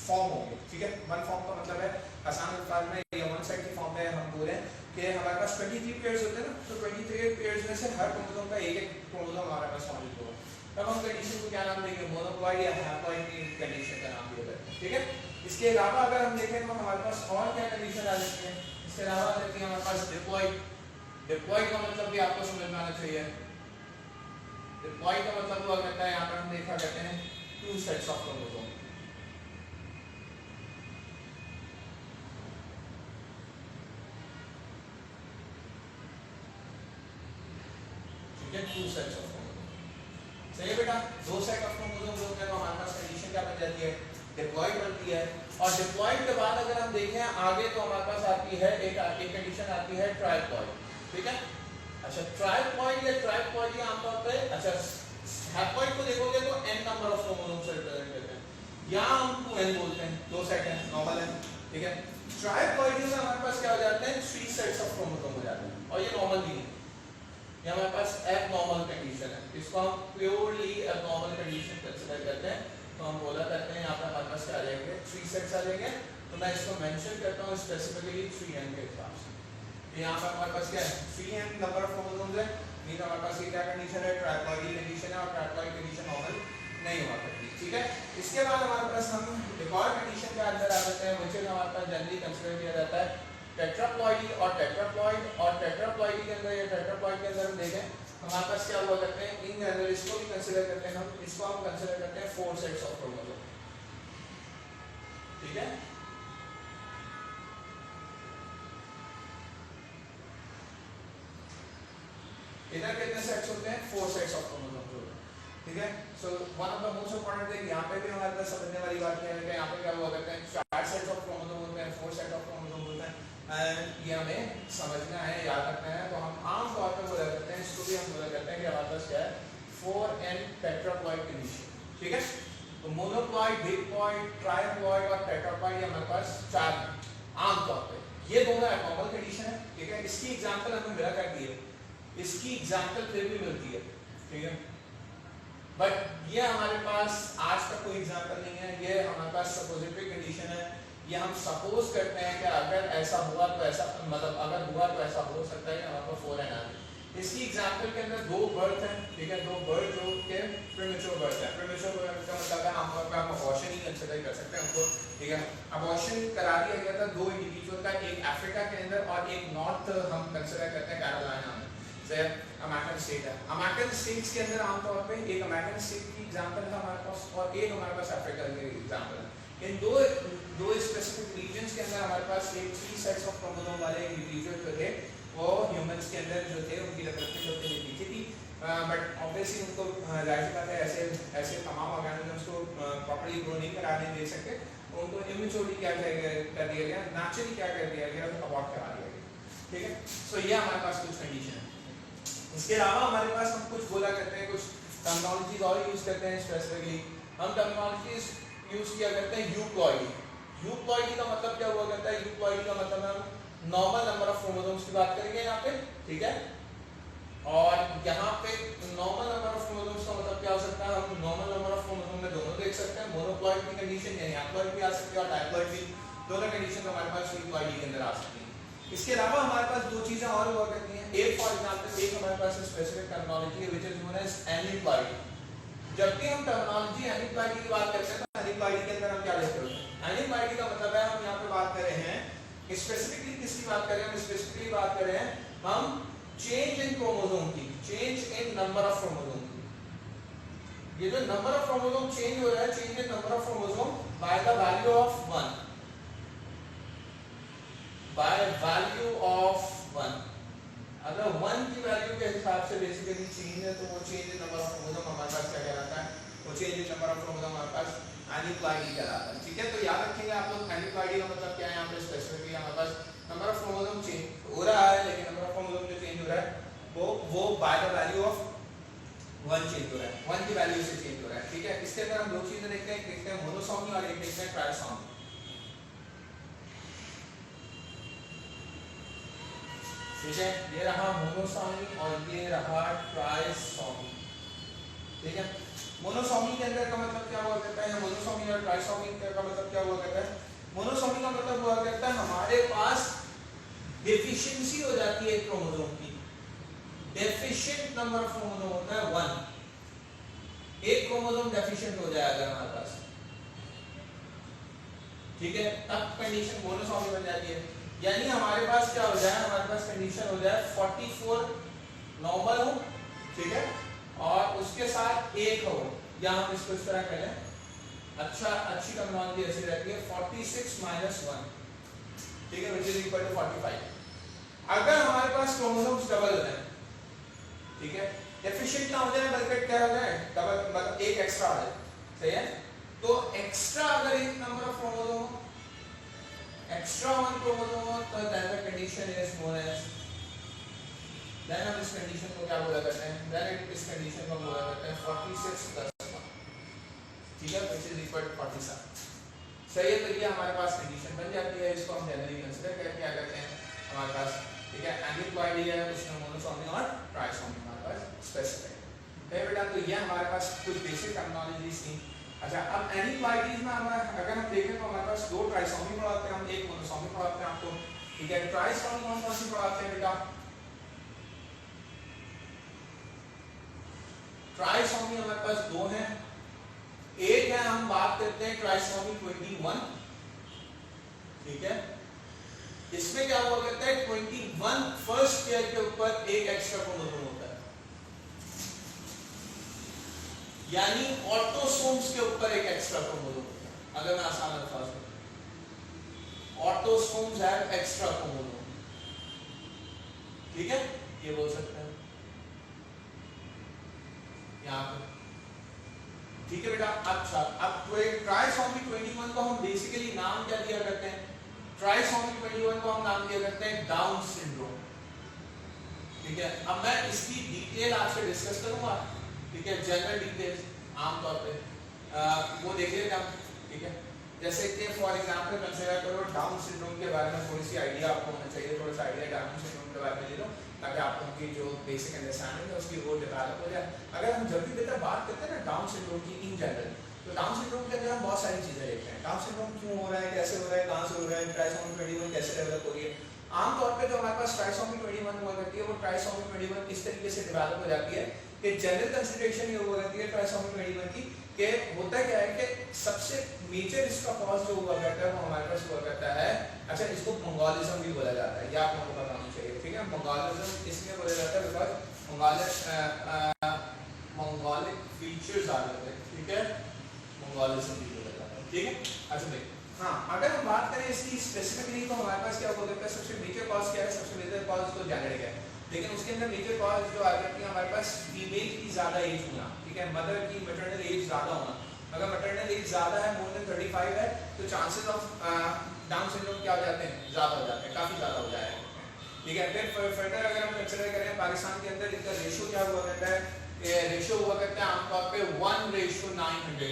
फॉर्म होंगे, ठीक है। वन फॉर्म का मतलब है आसान अल्फाज में ये वन साइड की फॉर्म में हम बोल रहे हैं कि हमारे पास 23 पेयर्स होते हैं ना, तो 23 पेयर्स में से हर क्रोमोसोम का एक एक क्रोमोसोम हमारे पास मौजूद होगा। तब हम कंडीशन को क्या नाम देंगे, मोनोप्लॉइड या हैप्लॉइड की कंडीशन का नाम दिया जाता है, ठीक है। इसके अलावा अगर हम देखें तो हमारे पास और क्या कंडीशन आ जाती है, इसके अलावा आ जाती है हमारे पास डिप्लॉइड। डिप्लॉइड का मतलब भी आपको समझ में आना चाहिए। डिप्लॉइड का मतलब हुआ करता है, यहाँ पर हम देखा करते हैं 2 सेट्स ऑफ क्रोमोसोम, ठीक है, 2 सेट्स ऑफ क्रोमोसोम। सही है बेटा, 2 सेट ऑफ क्रोमोसोम होते हैं तो हमारे पास कंडीशन क्या बन जाती है, डिप्लॉयड बनती है। और डिप्लॉयड के बाद अगर हम देखें आगे तो हमारे पास आती है एक कंडीशन आती है ट्राइप्लॉयड, ठीक है। अच्छा ट्राइप्लॉयड या ट्राइप्लॉयड आमतौर पे अच्छा हैप्लॉयड को देखोगे तो n नंबर ऑफ क्रोमोसोम से रिप्रेजेंट करते हैं, यहाँ हम 2n बोलते हैं, दो सेट हैं, नॉर्मल है, ठीक है। ट्राइप्लॉयड में हमारे पास क्या हो जाते हैं 3 सेट्स ऑफ क्रोमोसोम हो जाते हैं, और ये नॉर्मल नहीं है, ये हमारे पास एबनॉर्मल कंडीशन है, इसको हम प्योरली एबनॉर्मल कंडीशन कंसीडर करते हैं। तो हम बोला करते हैं यहाँ पे हमारे पास क्या आ जाएंगे 3 सेट्स आ जाएंगे। तो मैं इसको मेंशन करता हूँ स्पेसिफिकली 3n के हिसाब से। यहाँ पे हमारे पास क्या है 3n नंबर ऑफ क्रोमोसोम्स है, मीन हमारे पास ये क्या कंडीशन है ट्राइप्लॉयड कंडीशन है, और ट्राइप्लॉयड कंडीशन नॉर्मल नहीं हुआ करती, ठीक है। इसके बाद हमारे पास हम एक और कंडीशन के अंदर आ जाते हैं व्हिच इज हमारे पास जनरली कंसीडर किया जाता है टेट्राप्लॉइडी और टेट्राप्लॉइड। और टेट्राप्लॉइडी के अंदर या टेट्राप्लॉइड के अंदर हम देखें हमारे पास क्या हुआ करते हैं इन जनरल इसको भी कंसीडर करते हैं, हम इसको हम कंसीडर करते हैं 4 सेट्स ऑफ क्रोमोसोम, ठीक है। इधर कितने सेट्स होते हैं 4 सेट्स ऑफ क्रोमोसोम होते हैं, ठीक है। So one of the most important thing यहाँ पे भी हमारे पास समझने वाली बात है कि यहाँ पे क्या हुआ करते हैं 4 सेट्स ऑफ क्रोमोसोम होते हैं, 4 सेट ऑफ क्रोमोसोम होते हैं, एंड ये हमें समझना है, याद रखना है। तो हम आम तौर पे बोला करते हैं, इसको भी हम बोला करते हैं कि हमारे पास क्या है 4n टेट्राप्लॉइड कंडीशन, ठीक है। तो मोनोप्लॉइड, डिप्लॉइड, ट्राइप्लॉइड और टेट्राप्लॉइड हमारे पास 4 आम तौर पे, ये दोनों एबनॉर्मल कंडीशन है, ठीक है। इसकी एग्जांपल हमें मिला करती है, इसकी एग्जांपल फिर भी मिलती है, ठीक है, बट ये हमारे पास आज तक कोई एग्जांपल नहीं है, ये हमारे पास सपोजिटरी कंडीशन है। ये हम सपोज करते हैं कि अगर ऐसा हुआ तो ऐसा, मतलब अगर हुआ तो ऐसा हो सकता है कि हमारे पास 4n आ जाए। इसकी एग्जांपल के अंदर 2 बर्थ हैं, ठीक है, 2 बर्थ जो के प्रीमेच्योर बर्थ है। प्रीमेच्योर बर्थ का मतलब है हम अबॉर्शन ही कंसीडर कर सकते हैं उनको, ठीक है। अबॉर्शन करा दिया गया था 2 इंडिविजुअल का, एक अफ्रीका के अंदर और एक नॉर्थ हम कंसीडर करते हैं कैरोलिना में, अमेरिकन स्टेट है। अमेरिकन स्टेट्स के अंदर आमतौर पे एक अमेरिकन स्टेट की एग्जांपल है हमारे पास, और एक हमारे पास अफ्रीका की एग्जांपल है। इन दो स्पेसिफिक रीजन्स के अंदर हमारे पास एक 3 सेट्स ऑफ क्रोमोसोम वाले इंडिविजुअल जो थे वो ह्यूमंस के अंदर जो थे उनकी डेवलपमेंट होते हुए दिखी थी, बट ऑब्वियसली उनको जाहिर सी बात है ऐसे तमाम ऑर्गेनिजम्स को प्रॉपर्ली ग्रो नहीं कराने दे सकते, तो उनको इमेच्योरली क्या कर दिया गया, नेचुरली क्या कर दिया गया, अबॉर्ट करा दिया गया, ठीक है। सो ये हमारे पास कुछ कंडीशन है। इसके अलावा हमारे पास हम कुछ बोला करते हैं, कुछ टर्मिनोलॉजीज और यूज करते हैं। स्पेसिफिकली हम टर्मिनोलॉजीज यूज किया करते हैं यूप्लॉइडी। यूप्लॉइडी का मतलब क्या हुआ करता है, यूप्लॉइडी का मतलब हम नॉर्मल नंबर ऑफ क्रोमोसोम्स की बात करेंगे यहाँ पे, ठीक है। और यहाँ पे नॉर्मल नंबर ऑफ क्रोमोसोम्स का मतलब क्या हो सकता है, हम नॉर्मल नंबर ऑफ क्रोमोसोम में दोनों देख सकते हैं, मोनोप्लॉइड की कंडीशन यानी हैप्लॉइड भी आ सकती है और डायप्लॉइड भी, दोनों कंडीशन हमारे पास यूप्लॉइडी के अंदर आ सकती है। इसके अलावा हमारे पास 2 चीजें और हुआ करती हैं। एक फॉर एग्जांपल एक हमारे पास स्पेसिफिक टर्मिनोलॉजी है व्हिच इज नोन एज एनिप्लॉइडी। जब भी हम टर्मिनोलॉजी एनिप्लॉइडी की बात करते हैं तो एनिप्लॉइडी के अंदर हम क्या लेते हैं, एनिप्लॉइडी का मतलब है हम यहाँ पे बात कर रहे हैं स्पेसिफिकली किसकी बात कर रहे हैं, हम स्पेसिफिकली बात कर रहे हैं हम चेंज इन क्रोमोसोम की, change in number of chromosome की। ये जो नंबर ऑफ क्रोमोसोम चेंज हो रहा है, change in number of chromosome by the value of 1, by value of 1। अगर 1 की वैल्यू के हिसाब से बेसिकली चेंज है तो वो change in number of chromosome हमारे पास क्या कहलाता है, वो change in number of chromosome हमारे पास एनिप्लॉइडी कहलाता है, ठीक है। तो याद रखेंगे आप लोग एनिप्लॉइडी का मतलब क्या है, यहाँ पे स्पेसिफिकली हमारे पास नंबर ऑफ क्रोमोसोम चेंज हो रहा है, लेकिन नंबर ऑफ क्रोमोसोम जो चेंज हो रहा है वो by the value of 1 change हो रहा है, 1 की वैल्यू से चेंज हो रहा है, ठीक है। इसके अंदर हम 2 चीजें देखते हैं, एक देखते हैं मोनोसोमी और एक देखते हैं ट्राइसोमी, ठीक है। ये रहा मोनोसोमी और ये रहा ट्राइसोमी, ठीक है। मोनोसोमी के अंदर का मतलब क्या हुआ करता है, मोनोसोमी और ट्राइसोमी का मतलब क्या हुआ करता है। मोनोसोमी का मतलब हुआ करता है हमारे पास डेफिशिएंसी हो जाती है एक क्रोमोसोम की, डेफिशिएंट नंबर ऑफ क्रोमोसोम होता है 1, एक क्रोमोसोम डेफिशिएंट हो जाएगा हमारे पास, ठीक है, तब कंडीशन मोनोसोमी बन जाती है। यानी हमारे पास क्या हो जाए, हमारे पास कंडीशन हो जाए 44 नॉर्मल हो, ठीक है, और उसके साथ 1 हो, या हम इसको इस तरह कह लें, अच्छी टर्मिनोलॉजी ऐसी रहती है 46 - 1, ठीक है, व्हिच इज इक्वल टू 45। अगर हमारे पास क्रोमोसोम्स डबल हो जाए, ठीक है, डेफिशिएंट ना हो जाए बल्कि क्या हो जाए डबल, मतलब 1 एक्स्ट्रा आ जाए, सही है। तो एक्स्ट्रा अगर एक number of chromosome extra one chromosome हो तो then the condition is known as, then हम इस कंडीशन को क्या बोला करते हैं, देन इस कंडीशन को बोला करते हैं 46 प्लस 1, ठीक है, व्हिच इज इक्वल टू 47। सही है, तो ये हमारे पास कंडीशन बन जाती है, इसको हम जनरली कंसीडर करके क्या करते हैं हमारे पास, ठीक है, एनिक्वाइडी है, उसमें मोनोसोमी और ट्राइसोमी हमारे पास स्पेसिफिक है बेटा। तो ये हमारे पास कुछ बेसिक टर्मिनोलॉजीज थी। अच्छा, अब एनिक्वाइडीज में हमारा अगर हम देखें तो हमारे पास दो ट्राइसोमी पढ़ाते हैं, हम एक मोनोसोमी पढ़ाते हैं आपको, ठीक है। ट्राइसोमी कौन कौन सी पढ़ाते हैं बेटा, ट्राइसोमी हमारे पास दो हैं, एक है हम बात करते हैं ट्राइसोमी 21, ठीक है, इसमें क्या हुआ करता है 21 फर्स्ट पेयर के ऊपर एक एक्स्ट्रा क्रोमोसोम होता है, यानी ऑटोसोम्स के ऊपर एक एक्स्ट्रा क्रोमोसोम होता है। अगर मैं आसान अल्फाज में, ऑटोसोम्स हैव एक्स्ट्रा क्रोमोसोम, ठीक है, ये बोल सकते हैं यहां पे, ठीक है बेटा। अच्छा, अब ट्राइसोमी 21 को हम बेसिकली नाम क्या दिया करते हैं, ट्राइसोमी 21 को हम नाम दिया करते हैं डाउन सिंड्रोम, ठीक है। अब मैं इसकी डिटेल आपसे डिस्कस करूंगा, ठीक है, जनरल डिटेल्स आमतौर पे वो देखिएगा, ठीक है। जैसे कि फॉर एग्जांपल कंसीडर करो डाउन सिंड्रोम के बारे में थोड़ी सी आइडिया आपको होना चाहिए, थोड़ा सा आइडिया डाउन सिंड्रोम के बारे में ले लो, ताकि आपको उनकी जो बेसिक अंडरस्टैंडिंग है उसकी वो डेवलप हो जाए। अगर हम जब भी बेटा बात करते हैं ना डाउन सिंड्रोम की इन जनरल, तो डाउन सिंड्रोम के अंदर हम बहुत सारी चीजें देखते हैं, डाउन सिंड्रोम क्यों हो रहा है, कैसे हो रहा है, कहां से हो रहा है, ट्राइसोमी 21 कैसे डेवलप हो रही है। आमतौर पे जो हमारे पास ट्राइसोमी 21 हुआ करती है, वो ट्राइसोमी 21 इस तरीके से डेवलप हो जाती है कि जनरल कंसिडरेशन ये हुआ करती है ट्राइसोमी 21 की, कि होता क्या है कि सबसे मेजर इसका कॉज जो हुआ करता है वो हमारे पास हुआ करता है, अच्छा, इसको मंगोलिज्म भी बोला जाता है, ये आप लोगों को पता होना चाहिए, ठीक है। मंगोलिज्म इसलिए बोला जाता है बिकॉज मंगोलिक फीचर्स आ जाते हैं, ठीक है, मंगोलिज्म भी बोला जाता है, ठीक है। अच्छा भाई, हाँ, अगर हम बात करें इसकी स्पेसिफिकली तो हमारे पास क्या हो सकता है, सबसे मेजर कॉज क्या है, सबसे मेजर कॉज तो जेनेटिक है, लेकिन उसके अंदर मेजर कॉज जो आ जाती है हमारे पास फीमेल की ज्यादा एज होना, ठीक है, मदर की मैटरनल एज ज्यादा होना। अगर मैटरनल एज ज्यादा है, मोर देन 35 है, तो चांसेस ऑफ डाउन सिंड्रोम क्या हो जाते हैं, ज्यादा हो जाते हैं, काफी ज्यादा हो जाएगा, ठीक है। फिर फर्दर अगर हम कंसीडर करें पाकिस्तान के अंदर इनका रेशियो क्या हुआ करता है, रेशियो हुआ करता है आमतौर पे 1:900,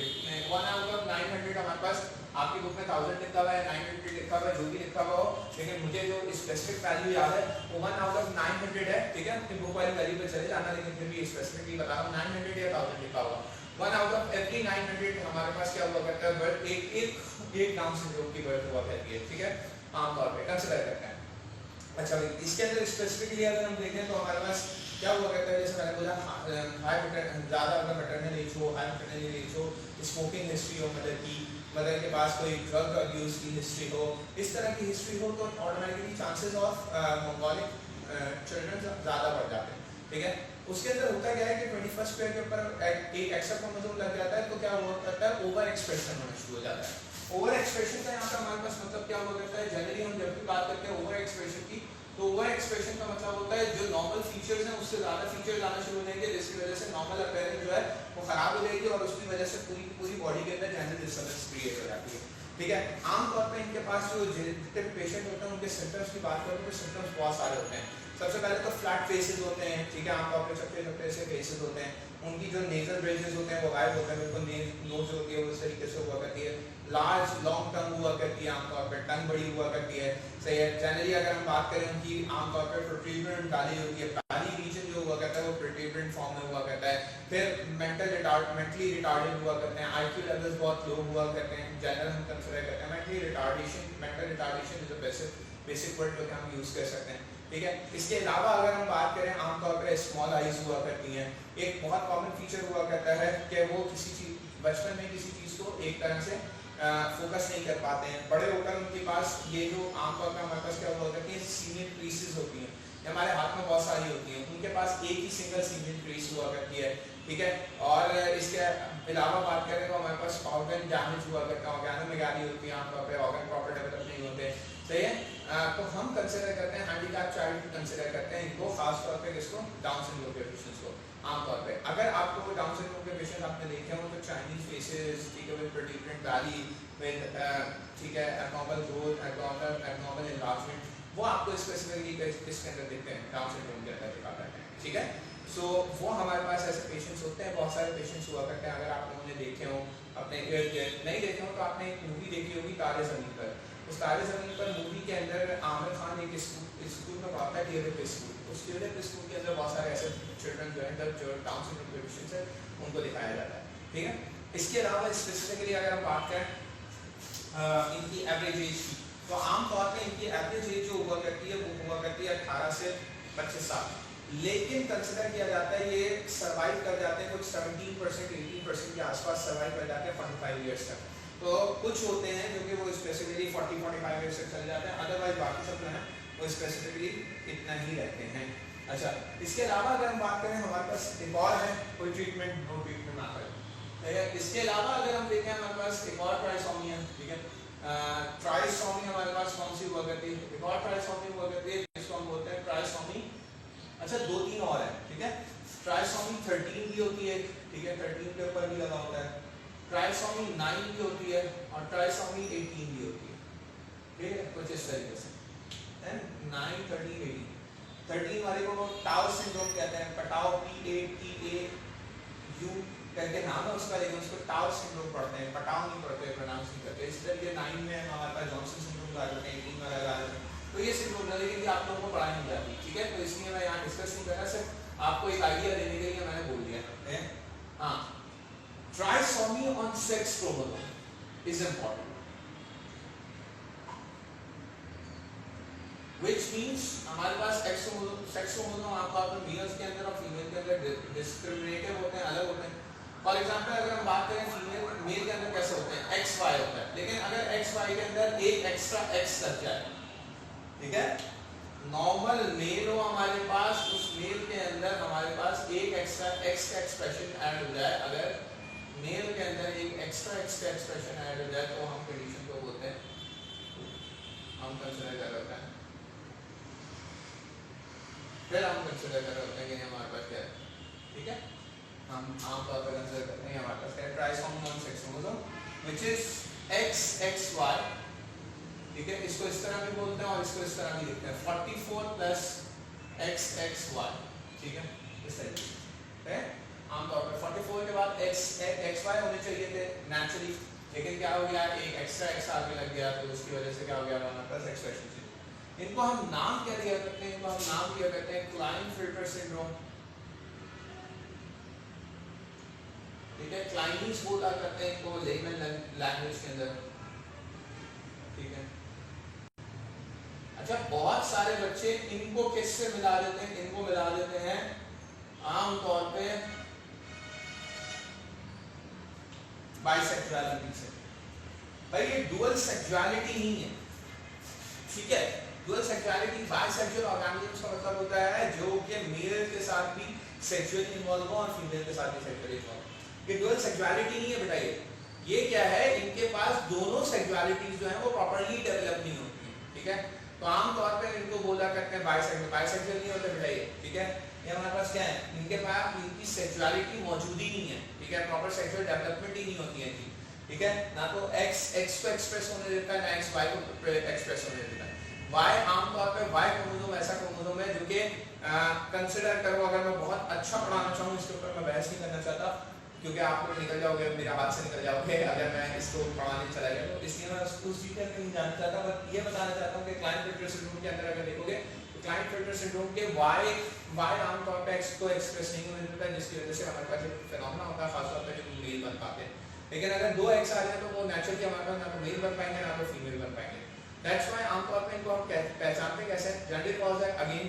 1 आउट ऑफ 900 हमारे पास, आपकी बुक में 1000 लिखा हुआ है, 900 लिखा हुआ है, जो भी लिखा हुआ हो, लेकिन मुझे जो स्पेसिफिक वैल्यू याद है वो 1 आउट ऑफ 900 है, ठीक है। अपनी बुक वाली वैल्यू पे चले जाना, लेकिन फिर भी स्पेसिफिकली बता रहा हूं 900 या 1000 लिखा हुआ, 1 आउट ऑफ एवरी 900 हमारे पास क्या हुआ करता है, बर्थ एक डाउन सिंड्रोम की बर्थ हुआ करती है, ठीक है, आमतौर पे कंसीडर करते हैं। अच्छा, इसके अंदर स्पेसिफिकली अगर हम देखें तो हमारे पास क्या हुआ करता है, जैसे मैंने बोला ज़्यादा अगर मैटरनल एज हो, हाई मैटरनल एज हो, स्मोकिंग हिस्ट्री हो मदर की, मदर के पास कोई ड्रग अब्यूज की हिस्ट्री हो, इस तरह की हिस्ट्री हो, तो ऑटोमेटिकली चांसेस ऑफ मंगोलिक चिल्ड्रन ज़्यादा बढ़ जाते हैं, ठीक है। उसके अंदर होता क्या है कि 21st पेयर के ऊपर एक एक्स्ट्रा क्रोमोसोम लग जाता है, तो क्या हुआ करता है, ओवर एक्सप्रेशन होना शुरू हो जाता है। ओवर एक्सप्रेशन का यहाँ पे हमारे पास मतलब क्या हुआ करता है, जनरली हम जब भी बात करते हैं ओवर एक्सप्रेशन की, तो ओवर एक्सप्रेशन का मतलब होता है जो नॉर्मल फीचर्स हैं उससे ज़्यादा फीचर्स आना शुरू हो जाएंगे, जिसकी वजह से नॉर्मल अपीयरेंस जो है वो खराब हो जाएगी, और उसकी वजह से पूरी बॉडी के अंदर जनरल डिस्टर्बेंस क्रिएट हो जाती है, ठीक है। आमतौर पर इनके पास जो जितने पेशेंट होते हैं उनके सिम्टम्स की बात करें तो सिम्टम्स बहुत सारे होते हैं। सबसे पहले तो फ्लैट फेसेस होते हैं, ठीक है, आमतौर पर चपटे चपटे से फेसेस होते हैं, उनकी जो नेजल ब्रिजेस होते हैं वो गायब होते हैं, बिल्कुल नोज होती है वो इस तरीके से हुआ करती है, लार्ज लॉन्ग टंग हुआ करती है, आमतौर पर टंग बड़ी हुआ करती है, सही है। जनरली अगर हम बात करें उनकी आमतौर पर प्रोट्रूबरेंट डाली होती है, डाली रीजन जो हुआ करता है वो प्रोट्रूबरेंट फॉर्म में हुआ करता है। फिर मेंटली रिटार्डेड हुआ करते हैं, आईक्यू लेवल्स बहुत लो हुआ करते हैं, जनरल हम कंसीडर करते हैं mental retardation is a basic word जो हम यूज कर सकते हैं, ठीक है। इसके अलावा अगर हम बात करें आमतौर पर स्मॉल आइज हुआ करती हैं। एक बहुत कॉमन फीचर हुआ करता है कि वो किसी चीज बचपन में किसी चीज़ को एक तरह से फोकस नहीं कर पाते हैं, बड़े होकर उनके पास ये जो आमतौर पर हमारे पास क्या हुआ करती है, सीमेंट ट्रीसेस होती हैं, हमारे हाथ में बहुत सारी होती हैं, उनके पास एक ही सिंगल सीमेंट ट्रीस हुआ करती है, ठीक है। और इसके अलावा बात करें तो हमारे पास ऑर्गन डैमेज हुआ करता है, ऑर्गेनो में गाली होती है, आमतौर पर ऑर्गन प्रॉपर डेवलप नहीं होते, सही है। तो हम कंसिडर करते हैं हैंडीकैप चाइल्ड कंसिडर करते हैं इनको, खास तौर पे किसको, डाउन सिंड्रोम के पेशेंट्स को आमतौर पे। अगर आपको डाउन सिंड्रोम के पेशेंट आपने देखे हो तो चाइनीज फेसेस, ठीक है, विद प्रोट्रूडेंट वैली, विद ठीक है एब्नॉर्मल ग्रोथ, एब्नॉर्मल एनलार्जमेंट, वो आपको स्पेसिफिकली किसके अंदर देखते हैं, डाउन सिंड्रोम के अंदर दिखा करते हैं, ठीक है। सो वो हमारे पास ऐसे पेशेंट्स होते हैं, बहुत सारे पेशेंट्स हुआ करते हैं। अगर आप लोगों ने देखे हो अपने इर्द गिर्द, नहीं देखे हो तो आपने एक मूवी देखी होगी तारे ज़मीन पर। उस तारे ज़मीन पर मूवी के अंदर आमिर खान एक स्कूल में पढ़ाता है, टीएलएफ स्कूल। उस टीएलएफ स्कूल के अंदर बहुत सारे ऐसे चिल्ड्रन जो हैं जो डाउन सिंड्रोम के पेशेंट्स हैं उनको दिखाया जाता है, ठीक है। इसके अलावा स्पेसिफिकली अगर हम बात करें इनकी एवरेज एज की, तो आमतौर पर इनकी एवरेज एज जो हुआ करती है वो हुआ करती है 18 से 25 साल, लेकिन कंसिडर किया जाता है ये सर्वाइव कर जाते हैं कुछ 17% 18% के आसपास सर्वाइव कर जाते हैं 45 ईयर्स तक। तो कुछ होते हैं जो कि वो स्पेसिफिकली 40-45 ईयर्स तक चले जाते हैं, अदरवाइज बाकी सब जो है वो स्पेसिफिकली इतना ही रहते हैं। अच्छा, इसके अलावा अगर हम बात करें हमारे पास एक और है, कोई ट्रीटमेंट नो ट्रीटमेंट आता है। इसके अलावा अगर हम देखें हमारे पास एक और ट्राइसोमी है, ठीक है। ट्राइसोमी हमारे पास कौन सी हुआ करती है, एक और ट्राइसोमी हुआ करती है जिसको हम बोलते हैं ट्राइसोमी, अच्छा 2-3 और है, ठीक है। ट्राइसोमी 13 भी होती है, ठीक है, 13 के ऊपर भी लगा होता है। ट्राइसोमी 9 भी होती है और ट्राइसोमी 18 भी होती है, ठीक है, कुछ इस तरीके से। देन 9, 13, 18, 13 वाले को टाउ सिंड्रोम कहते हैं, पटाओ PATAU करके नाम है उसका, लेकिन उसको टाउ सिंड्रोम पढ़ते हैं, पटाओ नहीं पढ़ते, प्रोनाउंस नहीं करते। इस तरीके 9 में हमारे पास जॉनसन सिंड्रोम आ जाते हैं, 18 वाला आ जाता है। तो ये सिंड्रोम है, लेकिन ये आप लोगों को पढ़ाई नहीं जाती, ठीक है, तो इसलिए मैं यहाँ डिस्कस नहीं कर रहा, सिर्फ आपको एक आइडिया देने के लिए मैंने बोल दिया है। हाँ, trisomy on sex chromosome is important, which means हमारे पास सेक्स क्रोमोसोम आमतौर पर मेल्स के अंदर और फीमेल के अंदर डिस्क्रिमिनेटिव होते हैं, अलग होते हैं। फॉर एग्जांपल अगर हम बात करें फीमेल मेल के अंदर कैसे होते हैं, XY होता है, लेकिन अगर XY के अंदर एक एक्स्ट्रा X लग जाए, ठीक है, नॉर्मल मेल हो हमारे पास, उस मेल के अंदर हमारे पास एक एक्स्ट्रा X का एक्सप्रेशन ऐड हो जाए, अगर मेल के अंदर एक एक्स्ट्रा X का एक्सप्रेशन ऐड हो जाए तो हम कंडीशन को बोलते हैं, हम कंसीडर कर रहे हैं, फिर हम कंसीडर कर रहे होते हैं कि हमारे पास क्या है, ठीक है। हम आमतौर पर कंसीडर करते हैं हमारे पास क्या है, trisomy on sex chromosome which is XXY, ठीक है, इसको इस तरह भी बोलते हैं और इसको इस तरह भी लिखते हैं, 44 प्लस XXY, ठीक है, इस तरीके से। आमतौर पर 44 के बाद XY होने चाहिए थे नेचुरली, लेकिन क्या हो गया, एक एक्स्ट्रा X आगे लग गया, तो उसकी वजह से क्या हो गया, हमारे पास एक्सप्रेशन। इनको हम नाम क्या दिया करते हैं, इनको हम नाम दिया करते हैं क्लाइनफिल्टर सिंड्रोम, ठीक है, क्लाइनीज बोला करते हैं इनको लेमन लैंग्वेज के अंदर, ठीक है। अच्छा, बहुत सारे बच्चे इनको किससे मिला देते हैं, इनको मिला देते हैं आमतौर पे बाइसेक्सुअलिटी से। भाई ये डुअल सेक्सुअलिटी नहीं है, ठीक है, डुअल सेक्सुअलिटी बाइसेक्सुअल ऑर्गेनिज्म का मतलब होता है जो कि मेल के साथ भी सेक्सुअली इन्वॉल्व हो और फीमेल के साथ भी सेक्सुअली इन्वॉल्व। ये डुअल सेक्सुअलिटी नहीं है बेटा, ये क्या है, इनके पास दोनों सेक्सुअलिटीज जो है वो प्रॉपर्ली डेवलप नहीं होती, ठीक है। तो आमतौर पर इनको बोला करते हैं बाइसेक्सुअल, बाइसेक्सुअल नहीं होते बेटा ये, ठीक है। ये हमारे पास क्या है, इनके पास इनकी सेक्सुअलिटी मौजूद ही नहीं है, ठीक है, प्रॉपर सेक्सुअल डेवलपमेंट ही नहीं होती है, ठीक है, ना तो X को एक्सप्रेस होने देता है, ना X Y को एक्सप्रेस होने देता है। Y आमतौर पे Y क्रोमोसोम ऐसा क्रोमोसोम है जो कि कंसिडर करो, अगर मैं बहुत अच्छा पढ़ाना चाहूँ इसके ऊपर मैं बहस नहीं करना चाहता क्योंकि आप लोग निकल जाओगे, मेरे हाथ से निकल जाओगे अगर मैं इसको पढ़ाने चला गया, तो इसलिए मैं उस डिटेल में नहीं जानना चाहता, बस ये बताना चाहता हूँ कि क्लाइनफिल्टर सिंड्रोम के अंदर अगर देखोगे तो क्लाइनफिल्टर सिंड्रोम के Y आमतौर पे X को एक्सप्रेस नहीं होने देता है, जिसकी वजह से हमारे पास एक फिनोमेना होता है खासतौर पे जो मेल बन पाते हैं। लेकिन अगर 2 X आ जाए तो वो नेचुरली हमारे पास ना तो मेल बन पाएंगे ना तो फीमेल बन पाएंगे। दैट्स व्हाई आमतौर पे इनको हम पहचानते कैसे, जेनेटिक कॉज है, अगेन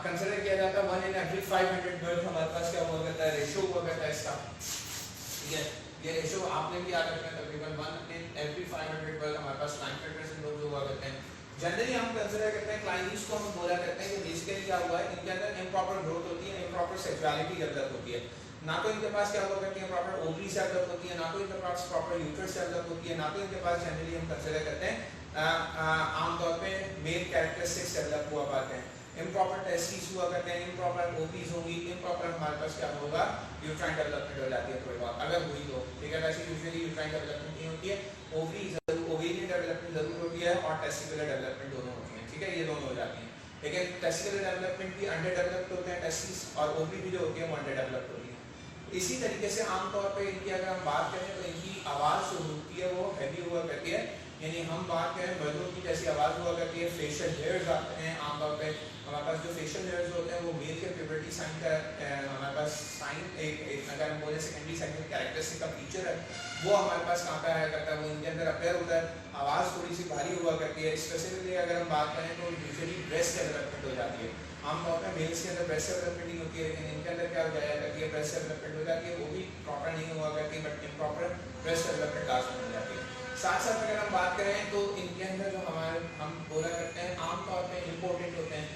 कंसीडर किया जाता है 1 in every 500 बर्थ हमारे पास क्या हुआ करता है, रेशियो हुआ करता है इसका, ठीक है। ये रेशियो आपने भी याद रखना है, तकरीबन 1 in every 500 बर्थ हमारे पास क्लाइनफिल्टर सिंड्रोम जो हुआ करते हैं। जनरली हम कंसीडर करते हैं क्लाइनीज को हम बोला करते हैं कि बेसिकली क्या हुआ है, इनके अंदर इम्प्रॉपर ग्रोथ होती है, इम्प्रॉपर सेक्सुअलिटी डेवलप होती है, ना तो इनके पास क्या हुआ करती है प्रॉपर ओवरी डेवलप होती है, ना तो इनके पास प्रॉपर यूट्रस डेवलप होती है, ना तो इनके पास जनरली हम कंसीडर करते हैं आमतौर पे मेल कैरेक्टरिस्टिक्स डेवलप हुआ पाते हैं। इम्प्रॉपर टेस्टिस हुआ करते हैं, इम्प्रॉपर ओवीज होंगी, इम्प्रॉपर हमारे पास क्या होगा, यूट्राइन डेवलपमेंट हो जाती है थोड़ी बहुत अगर हुई तो, ठीक है। वैसे यूजुअली यूट्राइन डेवलपमेंट नहीं होती है, ओवेरियन डेवलपमेंट जरूर होती है और टेस्टिकुलर डेवलपमेंट दोनों होती है, ठीक है, ये दोनों हो जाती हैं। लेकिन टेस्टिकुलर डेवलपमेंट भी अंडर डेवलप्ड होते हैं टेस्टिस, और ओवरी भी जो होती है वो अंडर डेवलप्ड होती है। इसी तरीके से आमतौर पर इनकी अगर हम बात करें तो इनकी आवाज़ जो होती है वो हैवी हुआ करती है, यानी हम बात करें मर्दों की जैसी आवाज़ हुआ करती है, फेशियल हेयर्स आते हैं आमतौर पे हमारे पास, जो फेशियल हेयर्स होते हैं वो मेल के प्यूबर्टी साइन का हमारे पास साइन एक अगर हम बोले सेकेंडरी साइन कैरेक्टरिस्टिक का फीचर है, वो हमारे पास कहाँ पे आया करता है, वो इनके अंदर अपेयर होता है। आवाज़ थोड़ी सी भारी हुआ करती है, स्पेसिफिकली अगर हम बात करें तो यूजुअली ब्रेस्ट डेवलपमेंट हो जाती है। आमतौर पर मेल्स के अंदर ब्रेस्ट डेवलपमेंट नहीं होती है, लेकिन इनके अंदर क्या हो जाया करती है, ब्रेस्ट डेवलपमेंट हो जाती है, वो भी प्रॉपर नहीं हुआ करती, but improper breast development last हो जाती है। साथ साथ अगर हम बात करें तो इनके अंदर जो हमारे हम बोला करते हैं आमतौर पे इम्पोर्टेंट होते हैं,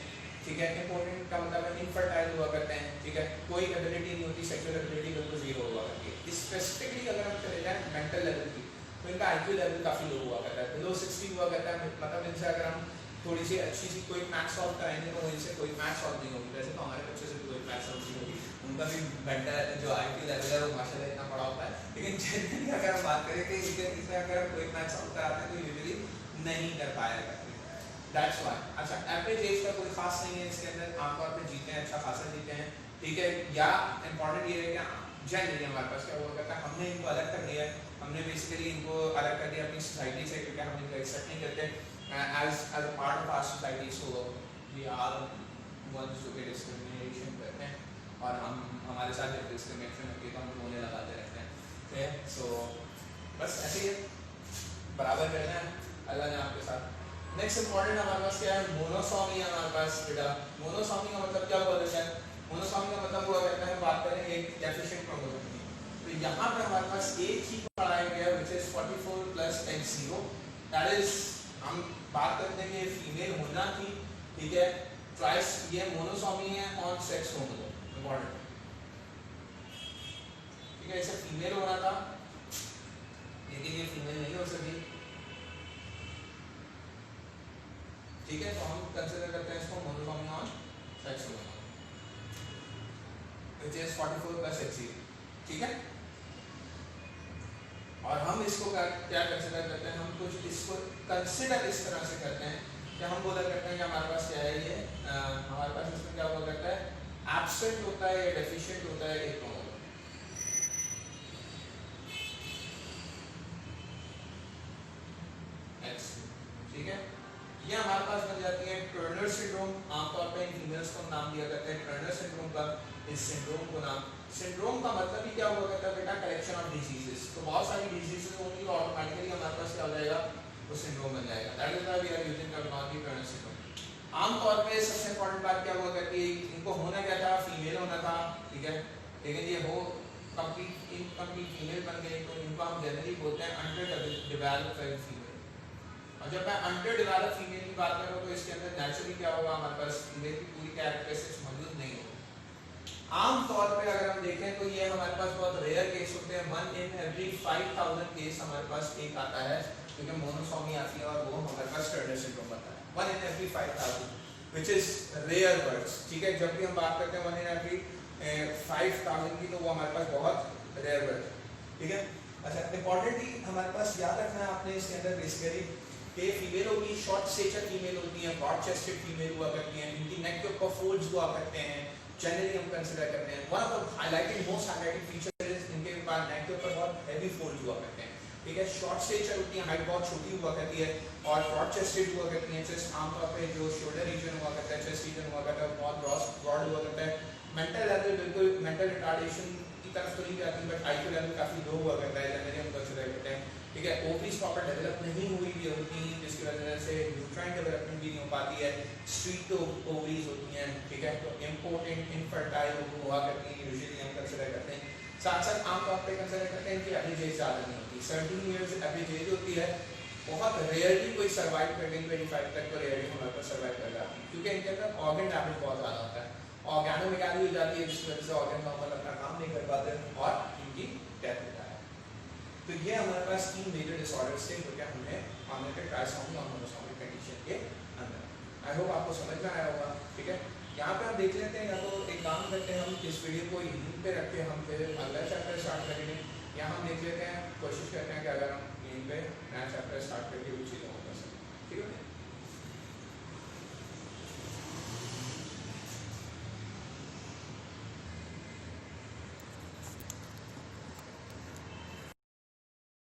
ठीक है। इम्पोर्टेंट का मतलब है इनफर्टाइल हुआ करते हैं, ठीक है, कोई एबिलिटी नहीं होती, सेक्सुअल एबिलिटी बिल्कुल जीरो हुआ करती है। स्पेसिफिकली अगर हम चले जाएं मेंटल लेवल की, तो इनका आईक्यू लेवल काफ़ी लो हुआ करता है, बिलो 60 हुआ करता है, मतलब इनसे अगर हम थोड़ी सी अच्छी सी कोई मैथ सॉल्व कराएंगे तो इनसे कोई मैथ सॉल्व नहीं होगी। वैसे तो हमारे बच्चे से कोई मैथ सॉल्व नहीं होगी, उनका भी मेंटल जो आईक्यू लेवल है वो माशाल्लाह इतना बड़ा होता है, लेकिन जनरली अगर हम बात करें कि इनके इसमें अगर कोई मैथ सॉल्व कराते हैं तो यूजुअली नहीं कर पाया करते। That's why. अच्छा, एवरेज एज का कोई खास नहीं है इसके अंदर, आमतौर पे जीते हैं, अच्छा खासा जीते हैं, ठीक है। या इंपॉर्टेंट ये है कि जनरली हमारे पास क्या हुआ करता है, हमने इनको अलग कर दिया है, हमने बेसिकली इनको अलग कर दिया अपनी सोसाइटी से, क्योंकि हम इनको एक्सेप्ट नहीं करते as a part of our society, so we are ones जो कि डिस्क्रिमिनेशन करते हैं, और हम हमारे साथ जब डिस्क्रिमिनेशन होती है तो हम रोने लगाते रहते हैं, ठीक है। सो बस ऐसे ही बराबर रहना है अल्लाह ने आपके साथ। नेक्स्ट इंपॉर्टेंट हमारे पास क्या है, मोनोसॉमी है हमारे पास बेटा। मोनोसॉमी का मतलब क्या हुआ करता है, मोनोसॉमी का मतलब हुआ करता है, बात करें एक डेफिशिएंट क्रोमोसोम की, तो यहाँ पर हमारे पास एक ही पढ़ाया गया which is 44 + X0, that is हम बात करते हैं कि फीमेल होना थी, ठीक है, ट्वाइस, ये मोनोसॉमी है ऑन सेक्स क्रोमोसोम, इंपॉर्टेंट, ठीक है, इसे फीमेल होना था लेकिन ये फीमेल नहीं हो सकी, ठीक है, तो हम कंसीडर करते हैं इसको monosomy on sex chromosome which is 44 + X0, ठीक है। और हम इसको क्या कंसिडर करते हैं, हम कुछ इसको कंसिडर इस तरह से करते हैं कि हम बोला करते हैं कि हमारे पास क्या है, ये हमारे पास इसमें क्या हुआ करता है, एब्सेंट होता है या डेफिशिएंट होता है एक क्रोमोसोम, X, ठीक है। ये हमारे पास बन जाती है टर्नर सिंड्रोम, आमतौर पर इन फीमेल्स को नाम दिया करते हैं टर्नर सिंड्रोम का। इस सिंड्रोम को नाम, सिंड्रोम का मतलब ही क्या हुआ करता है बेटा, कलेक्शन ऑफ डिजीजेस, तो बहुत सारी डिजीजेस होंगी तो ऑटोमेटिकली हमारे पास क्या हो जाएगा, वो सिंड्रोम बन जाएगा, that is why we are using terminology Turner syndrome. आमतौर पे सबसे इंपॉर्टेंट बात क्या हुआ करती है, इनको होना क्या था, फीमेल होना था, ठीक है, लेकिन ये हो कंप्लीट इनकम्प्लीट फीमेल बन गई, तो इनको हम जनरली बोलते हैं अंडर डेवलप्ड फीमेल। और जब मैं अंडर डेवलप्ड फीमेल की बात करूँ तो इसके अंदर नेचुरली क्या होगा, हमारे पास फीमेल की पूरी कैरेक्टरिस्टिक्स मौजूद नहीं होगी। आमतौर पे अगर हम देखें तो ये हमारे पास बहुत रेयर केस होते हैं, 1 in every 5000 केस हमारे पास एक आता है क्योंकि मोनोसॉमी आती है और वो हमारे पास टर्नर सिंड्रोम आता है, 1 in every 5000 which is rare birds, ठीक है। जब भी हम बात करते हैं 1 in every 5000 की, तो वो हमारे पास बहुत रेयर बर्ड, ठीक है। अच्छा, इंपॉर्टेंटली हमारे पास याद रखना है आपने इसके अंदर बेसिकली कि फीमेल होगी, शॉर्ट स्टेचर फीमेल होती है, ब्रॉड चेस्टेड फीमेल हुआ करती हैं, इनकी नेक के ऊपर फोल्ड्स हुआ करते हैं, जनरली हम कंसीडर करते हैं। One of the highlighted most highlighted feature is इनके पास नेक के ऊपर बहुत हैवी फोल्ड्स हुआ करते हैं, ठीक है। शॉर्ट स्टेचर होती है, हाइट बहुत छोटी हुआ करती है और ब्रॉड चेस्टेड हुआ करती है। चेस्ट आमतौर पे जो शोल्डर रीजन हुआ करता है, चेस्ट रीजन हुआ करता है, बहुत ब्रॉड हुआ करता है। मेंटल लेवल बिल्कुल मेंटल रिटार्डेशन की तरफ तो नहीं जाती, बट आईक्यू लेवल काफी लो हुआ करता है, जनरली हम कंसीडर करते हैं, ठीक है। ओवरीज प्रॉपर डेवलप नहीं हुई भी होती, जिसकी वजह से न्यूट्राइन डेवलपमेंट भी नहीं हो पाती है, स्ट्रीट ओवरीज होती हैं, ठीक है। तो इम्पोर्टेंट इनफर्टाइल हुआ करती हैं, यूजुअली हम कंसीडर करते हैं। साथ साथ आमतौर पर कंसीडर करते हैं कि एवरेज एज ज़्यादा नहीं होती, 17 ईयर्स एवरेज एज होती है। बहुत रेयरली कोई सर्वाइव करके 25 तक तो रेयरली हमारे पास सर्वाइव कर जाती है, क्योंकि इनके अंदर ऑर्गन डैमेज बहुत ज़्यादा होता है, ऑर्गेनोमेगाली हो जाती है, जिसकी वजह से ऑर्गन नॉर्मल अपना काम नहीं कर पाते और इनकी डेथ हो जाती है। तो ये हमारे पास 3 मेजर डिसऑर्डर्स थे जो कि हमने ट्राइसोमी और मोनोसोमी कंडीशन के अंदर। आई होप आपको समझ में आया होगा। ठीक है, यहाँ पे हम देख लेते हैं, या तो एक काम करते हैं, हम इस वीडियो को यहीं पे रख के हम फिर अगला चैप्टर स्टार्ट करेंगे। यहाँ हम देख लेते हैं, कोशिश करते हैं कि अगर हम यहीं पे नया चैप्टर स्टार्ट करके कुछ चीज़ों को कर सकते हैं। ठीक है।